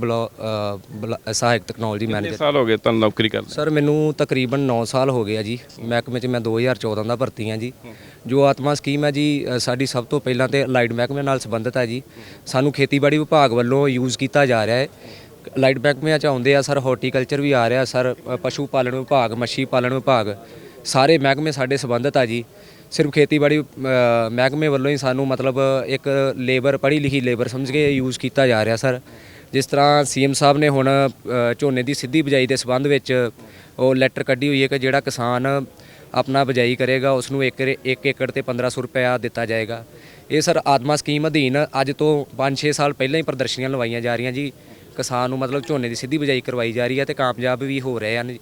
ਸਹਾਇਕ ਟੈਕਨੋਲੋਜੀ ਮੈਨੇਜਰ। ਕਿੰਨੇ ਸਾਲ ਹੋ ਗਏ ਤੁਹਾਨੂੰ ਨੌਕਰੀ ਕਰਦੇ? ਸਰ ਮੈਨੂੰ ਤਕਰੀਬਨ 9 ਸਾਲ ਹੋ ਗਏ ਆ ਜੀ। ਮਹਿਕਮੇ 'ਚ ਮੈਂ 2014 ਦਾ ਭਰਤੀ ਹਾਂ ਜੀ। ਜੋ ਆਤਮਾ ਸਕੀਮ ਹੈ ਜੀ ਸਾਡੀ ਸਭ ਤੋਂ ਪਹਿਲਾਂ ਤੇ ਅਲਾਈਡ ਮਹਿਕਮੇ ਨਾਲ ਸੰਬੰਧਿਤ ਹੈ ਜੀ। ਸਾਨੂੰ ਖੇਤੀਬਾੜੀ ਵਿਭਾਗ ਵੱਲੋਂ ਯੂਜ਼ ਕੀਤਾ ਜਾ ਰਿਹਾ ਹੈ। ਅਲਾਈਡ ਮਹਿਕਮਿਆਂ 'ਚ ਆਉਂਦੇ ਆ ਸਰ, ਹਾਰਟੀਕਲਚਰ ਵੀ ਆ ਰਿਹਾ ਸਰ, ਪਸ਼ੂ ਪਾਲਣ ਵਿਭਾਗ, ਮੱਛੀ ਪਾਲਣ ਵਿਭਾਗ, ਸਾਰੇ ਮਹਿਕਮੇ ਸਾਡੇ ਸੰਬੰਧਿਤ ਆ ਜੀ। ਸਿਰਫ ਖੇਤੀਬਾੜੀ ਮਹਿਕਮੇ ਵੱਲੋਂ ਹੀ ਸਾਨੂੰ ਮਤਲਬ ਇੱਕ ਲੇਬਰ, ਪੜ੍ਹੀ ਲਿਖੀ ਲੇਬਰ ਸਮਝ ਕੇ ਯੂਜ਼ ਕੀਤਾ ਜਾ ਰਿਹਾ ਸਰ। ਜਿਸ ਤਰ੍ਹਾਂ CM ਸਾਹਿਬ ਨੇ ਹੁਣ ਝੋਨੇ ਦੀ ਸਿੱਧੀ ਬਿਜਾਈ ਦੇ ਸੰਬੰਧ ਵਿੱਚ ਉਹ ਲੈਟਰ ਕੱਢੀ ਹੋਈ ਹੈ ਕਿ ਜਿਹੜਾ ਕਿਸਾਨ ਆਪਣਾ ਬਿਜਾਈ ਕਰੇਗਾ ਉਸ ਨੂੰ 1 ਏਕੜ ਤੇ 1500 ਰੁਪਇਆ ਦਿੱਤਾ ਜਾਏਗਾ। ਇਹ ਸਰ ਆਤਮਾ ਸਕੀਮ ਅਧੀਨ ਅੱਜ ਤੋਂ 5-6 ਸਾਲ ਪਹਿਲਾਂ ਹੀ ਪ੍ਰਦਰਸ਼ਨੀਆਂ ਲਵਾਈਆਂ ਜਾ ਰਹੀਆਂ ਜੀ। ਕਿਸਾਨ ਨੂੰ ਮਤਲਬ ਝੋਨੇ ਦੀ ਸਿੱਧੀ ਬਿਜਾਈ ਕਰਵਾਈ ਜਾ ਰਹੀ ਹੈ ਤੇ ਕਾਮਯਾਬ ਵੀ ਹੋ ਰਹੇ ਹਨ।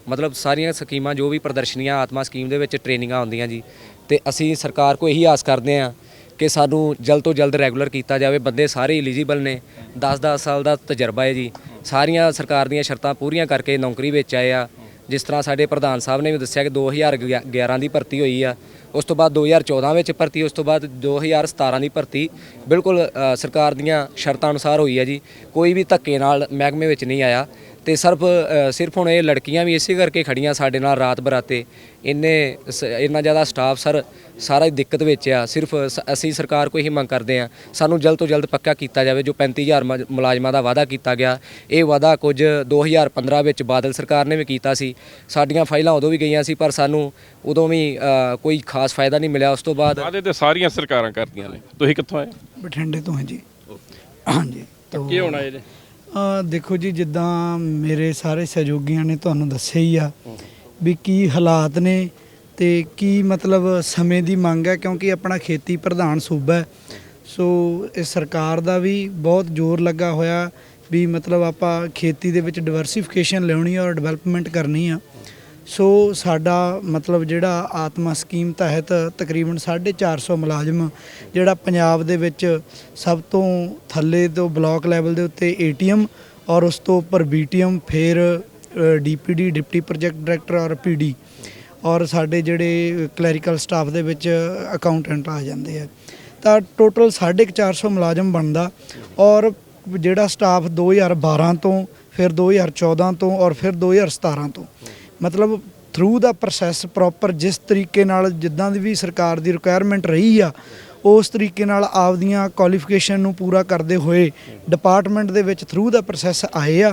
ਮਤਲਬ ਸਾਰੀਆਂ ਸਕੀਮਾਂ ਜੋ ਵੀ ਪ੍ਰਦਰਸ਼ਨੀਆਂ ਆਤਮਾ ਸਕੀਮ ਦੇ ਵਿੱਚ ਟ੍ਰੇਨਿੰਗਾਂ ਹੁੰਦੀਆਂ ਜੀ। ਤੇ ਅਸੀਂ ਸਰਕਾਰ ਕੋਲ ਇਹੀ ਆਸ ਕਰਦੇ ਹਾਂ ਕਿ ਸਾਨੂੰ ਜਲਦ ਤੋਂ ਜਲਦ ਰੈਗੂਲਰ ਕੀਤਾ ਜਾਵੇ। ਬੰਦੇ ਸਾਰੇ ਐਲੀਜੀਬਲ ਨੇ, 10-10 ਸਾਲ ਦਾ ਤਜਰਬਾ ਹੈ ਜੀ। ਸਾਰੀਆਂ ਸਰਕਾਰ ਦੀਆਂ ਸ਼ਰਤਾਂ ਪੂਰੀਆਂ ਕਰਕੇ ਨੌਕਰੀ ਵਿੱਚ ਆਏ ਆ। ਜਿਸ ਤਰ੍ਹਾਂ ਸਾਡੇ ਪ੍ਰਧਾਨ ਸਾਹਿਬ ਨੇ ਵੀ ਦੱਸਿਆ ਕਿ 2011 ਦੀ ਭਰਤੀ ਹੋਈ ਆ, ਉਸ ਤੋਂ ਬਾਅਦ 2014 ਵਿੱਚ ਭਰਤੀ, ਉਸ ਤੋਂ ਬਾਅਦ 2017 ਦੀ ਭਰਤੀ ਬਿਲਕੁਲ ਸਰਕਾਰ ਦੀਆਂ ਸ਼ਰਤਾਂ ਅਨੁਸਾਰ ਹੋਈ ਹੈ ਜੀ। ਕੋਈ ਵੀ ਧੱਕੇ ਨਾਲ ਮਹਿਕਮੇ ਵਿੱਚ ਨਹੀਂ ਆਇਆ। ਤੇ ਸਿਰਫ ਹੁਣ ਇਹ ਲੜਕੀਆਂ ਵੀ ਇਸੇ ਕਰਕੇ ਖੜੀਆਂ ਸਾਡੇ ਨਾਲ ਰਾਤ ਬਰਾਤੇ। ਇੰਨਾ ਜ਼ਿਆਦਾ ਸਟਾਫ ਸਰ ਸਾਰਾ ਹੀ ਦਿੱਕਤ ਵਿੱਚ ਆ। ਸਿਰਫ ਅਸੀਂ ਸਰਕਾਰ ਕੋਲ ਹੀ ਮੰਗ ਕਰਦੇ ਹਾਂ ਸਾਨੂੰ ਜਲਦ ਤੋਂ ਜਲਦ ਪੱਕਾ ਕੀਤਾ ਜਾਵੇ। ਜੋ 35000 ਮੁਲਾਜ਼ਮਾਂ ਦਾ ਵਾਅਦਾ ਕੀਤਾ ਗਿਆ, ਇਹ ਵਾਅਦਾ ਕੁਝ 2015 ਵਿੱਚ ਬਾਦਲ ਸਰਕਾਰ ਨੇ ਵੀ ਕੀਤਾ ਸੀ। ਸਾਡੀਆਂ ਫਾਈਲਾਂ ਉਦੋਂ ਵੀ ਗਈਆਂ ਸੀ ਪਰ ਸਾਨੂੰ ਉਦੋਂ ਵੀ ਕੋਈ ਖਾਸ ਫਾਇਦਾ ਨਹੀਂ ਮਿਲਿਆ। ਉਸ ਤੋਂ ਬਾਅਦ ਵਾਅਦੇ ਤੇ ਸਾਰੀਆਂ ਸਰਕਾਰਾਂ ਕਰਦੀਆਂ ਨੇ। ਤੁਸੀਂ ਕਿੱਥੋਂ ਆਏ? ਬਠਿੰਡੇ ਤੋਂ ਹਾਂ ਜੀ। ਹਾਂਜੀ। ਪੱਕੇ ਹੋਣਾ ਇਹਦੇ? ਦੇਖੋ ਜੀ, ਜਿੱਦਾਂ ਮੇਰੇ ਸਾਰੇ ਸਹਿਯੋਗੀਆਂ ਨੇ ਤੁਹਾਨੂੰ ਦੱਸਿਆ ਹੀ ਆ ਵੀ ਕੀ ਹਾਲਾਤ ਨੇ ਤੇ ਕੀ ਮਤਲਬ ਸਮੇਂ ਦੀ ਮੰਗ ਹੈ, ਕਿਉਂਕਿ ਆਪਣਾ ਖੇਤੀ ਪ੍ਰਧਾਨ ਸੂਬਾ ਹੈ। ਸੋ ਇਹ ਸਰਕਾਰ ਦਾ ਵੀ ਬਹੁਤ ਜ਼ੋਰ ਲੱਗਾ ਹੋਇਆ ਵੀ ਮਤਲਬ ਆਪਾਂ ਖੇਤੀ ਦੇ ਵਿੱਚ ਡਿਵਰਸੀਫਿਕੇਸ਼ਨ ਲਿਆਉਣੀ ਔਰ ਡਿਵੈਲਪਮੈਂਟ ਕਰਨੀ ਆ। ਸੋ ਸਾਡਾ ਮਤਲਬ ਜਿਹੜਾ ਆਤਮਾ ਸਕੀਮ ਤਹਿਤ ਤਕਰੀਬਨ 450 ਮੁਲਾਜ਼ਮ ਜਿਹੜਾ ਪੰਜਾਬ ਦੇ ਵਿੱਚ ਸਭ ਤੋਂ ਥੱਲੇ ਤੋਂ ਬਲਾਕ ਲੈਵਲ ਦੇ ਉੱਤੇ ATM ਔਰ ਉਸ ਤੋਂ ਉੱਪਰ BTM, ਫਿਰ DPD ਡਿਪਟੀ ਪ੍ਰੋਜੈਕਟ ਡਾਇਰੈਕਟਰ ਔਰ PD ਔਰ ਸਾਡੇ ਜਿਹੜੇ ਕਲੈਰੀਕਲ ਸਟਾਫ ਦੇ ਵਿੱਚ ਅਕਾਊਂਟੈਂਟ ਆ ਜਾਂਦੇ ਆ, ਤਾਂ ਟੋਟਲ 450 ਮੁਲਾਜ਼ਮ ਬਣਦਾ। ਔਰ ਜਿਹੜਾ ਸਟਾਫ 2012 ਤੋਂ, ਫਿਰ 2014 ਤੋਂ ਔਰ ਫਿਰ 2017 ਤੋਂ ਮਤਲਬ ਥਰੂ ਦਾ ਪ੍ਰੋਸੈਸ ਪ੍ਰੋਪਰ ਜਿਸ ਤਰੀਕੇ ਨਾਲ ਜਿੱਦਾਂ ਦੀ ਵੀ ਸਰਕਾਰ ਦੀ ਰਿਕੁਆਇਰਮੈਂਟ ਰਹੀ ਆ ਉਸ ਤਰੀਕੇ ਨਾਲ ਆਪਦੀਆਂ ਕੁਆਲੀਫਿਕੇਸ਼ਨ ਨੂੰ ਪੂਰਾ ਕਰਦੇ ਹੋਏ ਡਿਪਾਰਟਮੈਂਟ ਦੇ ਵਿੱਚ ਥਰੂ ਦਾ ਪ੍ਰੋਸੈਸ ਆਏ ਆ।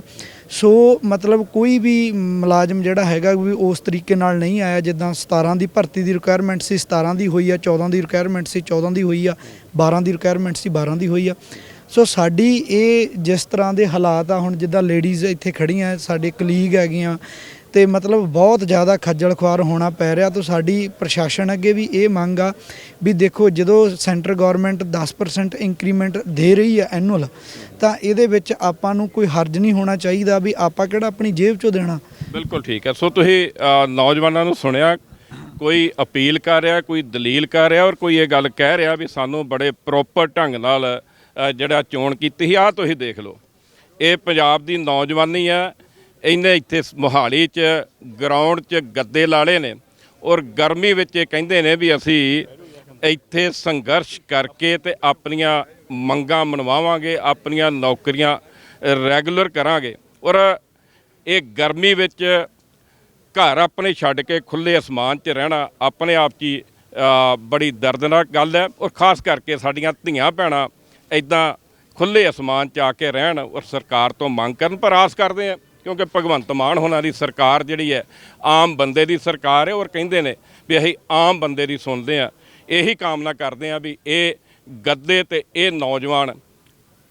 ਸੋ ਮਤਲਬ ਕੋਈ ਵੀ ਮੁਲਾਜ਼ਮ ਜਿਹੜਾ ਹੈਗਾ ਵੀ ਉਸ ਤਰੀਕੇ ਨਾਲ ਨਹੀਂ ਆਇਆ। ਜਿੱਦਾਂ 17 ਦੀ ਭਰਤੀ ਦੀ ਰਿਕੁਆਇਰਮੈਂਟ ਸੀ 17 ਦੀ ਹੋਈ ਆ, 14 ਦੀ ਰਿਕੁਆਇਰਮੈਂਟ ਸੀ 14 ਦੀ ਹੋਈ ਆ, 12 ਦੀ ਰਿਕੁਆਇਰਮੈਂਟ ਸੀ 12 ਦੀ ਹੋਈ ਆ। ਸੋ ਸਾਡੀ ਇਹ ਜਿਸ ਤਰ੍ਹਾਂ ਦੇ ਹਾਲਾਤ ਆ, ਹੁਣ ਜਿੱਦਾਂ ਲੇਡੀਜ਼ ਇੱਥੇ ਖੜੀਆਂ ਸਾਡੇ ਕਲੀਗ ਹੈਗੀਆਂ ਤੇ ਮਤਲਬ ਬਹੁਤ ਜ਼ਿਆਦਾ ਖੱਜਲ ਖੁਆਰ ਹੋਣਾ ਪੈ ਰਿਹਾ। ਤਾਂ ਸਾਡੀ ਪ੍ਰਸ਼ਾਸਨ ਅੱਗੇ ਵੀ ਇਹ ਮੰਗ ਆ ਵੀ ਦੇਖੋ, ਜਦੋਂ ਸੈਂਟਰ ਗਵਰਨਮੈਂਟ 10% ਇੰਕਰੀਮੈਂਟ ਦੇ ਰਹੀ ਆ ਐਨੂਅਲ, ਤਾਂ ਇਹਦੇ ਵਿੱਚ ਆਪਾਂ ਨੂੰ ਕੋਈ ਹਰਜ ਨਹੀਂ ਹੋਣਾ ਚਾਹੀਦਾ ਵੀ ਆਪਾਂ ਕਿਹੜਾ ਆਪਣੀ ਜੇਬ 'ਚੋਂ ਦੇਣਾ। ਬਿਲਕੁਲ ਠੀਕ ਹੈ। ਸੋ ਤੁਸੀਂ ਨੌਜਵਾਨਾਂ ਨੂੰ ਸੁਣਿਆ, ਕੋਈ ਅਪੀਲ ਕਰ ਰਿਹਾ, ਕੋਈ ਦਲੀਲ ਕਰ ਰਿਹਾ ਔਰ ਕੋਈ ਇਹ ਗੱਲ ਕਹਿ ਰਿਹਾ ਵੀ ਸਾਨੂੰ ਬੜੇ ਪ੍ਰੋਪਰ ਢੰਗ ਨਾਲ ਜਿਹੜਾ ਚੋਣ ਕੀਤੀ ਸੀ। ਆਹ ਤੁਸੀਂ ਦੇਖ ਲਓ, ਇਹ ਪੰਜਾਬ ਦੀ ਨੌਜਵਾਨੀ ਆ। ਇਹਨੇ ਇੱਥੇ ਮੋਹਾਲੀ 'ਚ ਗਰਾਊਂਡ 'ਚ ਗੱਦੇ ਲਾਲੇ ਨੇ ਔਰ ਗਰਮੀ ਵਿੱਚ ਇਹ ਕਹਿੰਦੇ ਨੇ ਵੀ ਅਸੀਂ ਇੱਥੇ ਸੰਘਰਸ਼ ਕਰਕੇ ਤੇ ਆਪਣੀਆਂ ਮੰਗਾਂ ਮਨਵਾਵਾਂਗੇ, ਆਪਣੀਆਂ ਨੌਕਰੀਆਂ ਰੈਗੂਲਰ ਕਰਾਂਗੇ। ਔਰ ਇਹ ਗਰਮੀ ਵਿੱਚ ਘਰ ਆਪਣੇ ਛੱਡ ਕੇ ਖੁੱਲ੍ਹੇ ਅਸਮਾਨ 'ਚ ਰਹਿਣਾ ਆਪਣੇ ਆਪ 'ਚ ਹੀ ਬੜੀ ਦਰਦਨਾਕ ਗੱਲ ਹੈ। ਔਰ ਖਾਸ ਕਰਕੇ ਸਾਡੀਆਂ ਧੀਆਂ ਭੈਣਾਂ ਇੱਦਾਂ ਖੁੱਲ੍ਹੇ ਅਸਮਾਨ 'ਚ ਆ ਕੇ ਰਹਿਣ ਔਰ ਸਰਕਾਰ ਤੋਂ ਮੰਗ ਕਰਨ। ਪਰ ਆਸ ਕਰਦੇ ਹਾਂ, ਕਿਉਂਕਿ ਭਗਵੰਤ ਮਾਨ ਹੋਣਾ ਦੀ ਸਰਕਾਰ ਜਿਹੜੀ ਹੈ ਆਮ ਬੰਦੇ ਦੀ ਸਰਕਾਰ ਹੈ ਔਰ ਕਹਿੰਦੇ ਨੇ ਵੀ ਅਸੀਂ ਆਮ ਬੰਦੇ ਦੀ ਸੁਣਦੇ ਹਾਂ। ਇਹੀ ਕਾਮਨਾ ਕਰਦੇ ਹਾਂ ਵੀ ਇਹ ਗੱਦੇ ਤੇ ਇਹ ਨੌਜਵਾਨ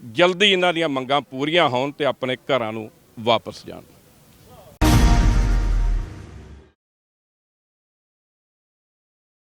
ਜਲਦੀ ਇਹਨਾਂ ਦੀਆਂ ਮੰਗਾਂ ਪੂਰੀਆਂ ਹੋਣ ਤੇ ਆਪਣੇ ਘਰਾਂ ਨੂੰ ਵਾਪਸ ਜਾਣ।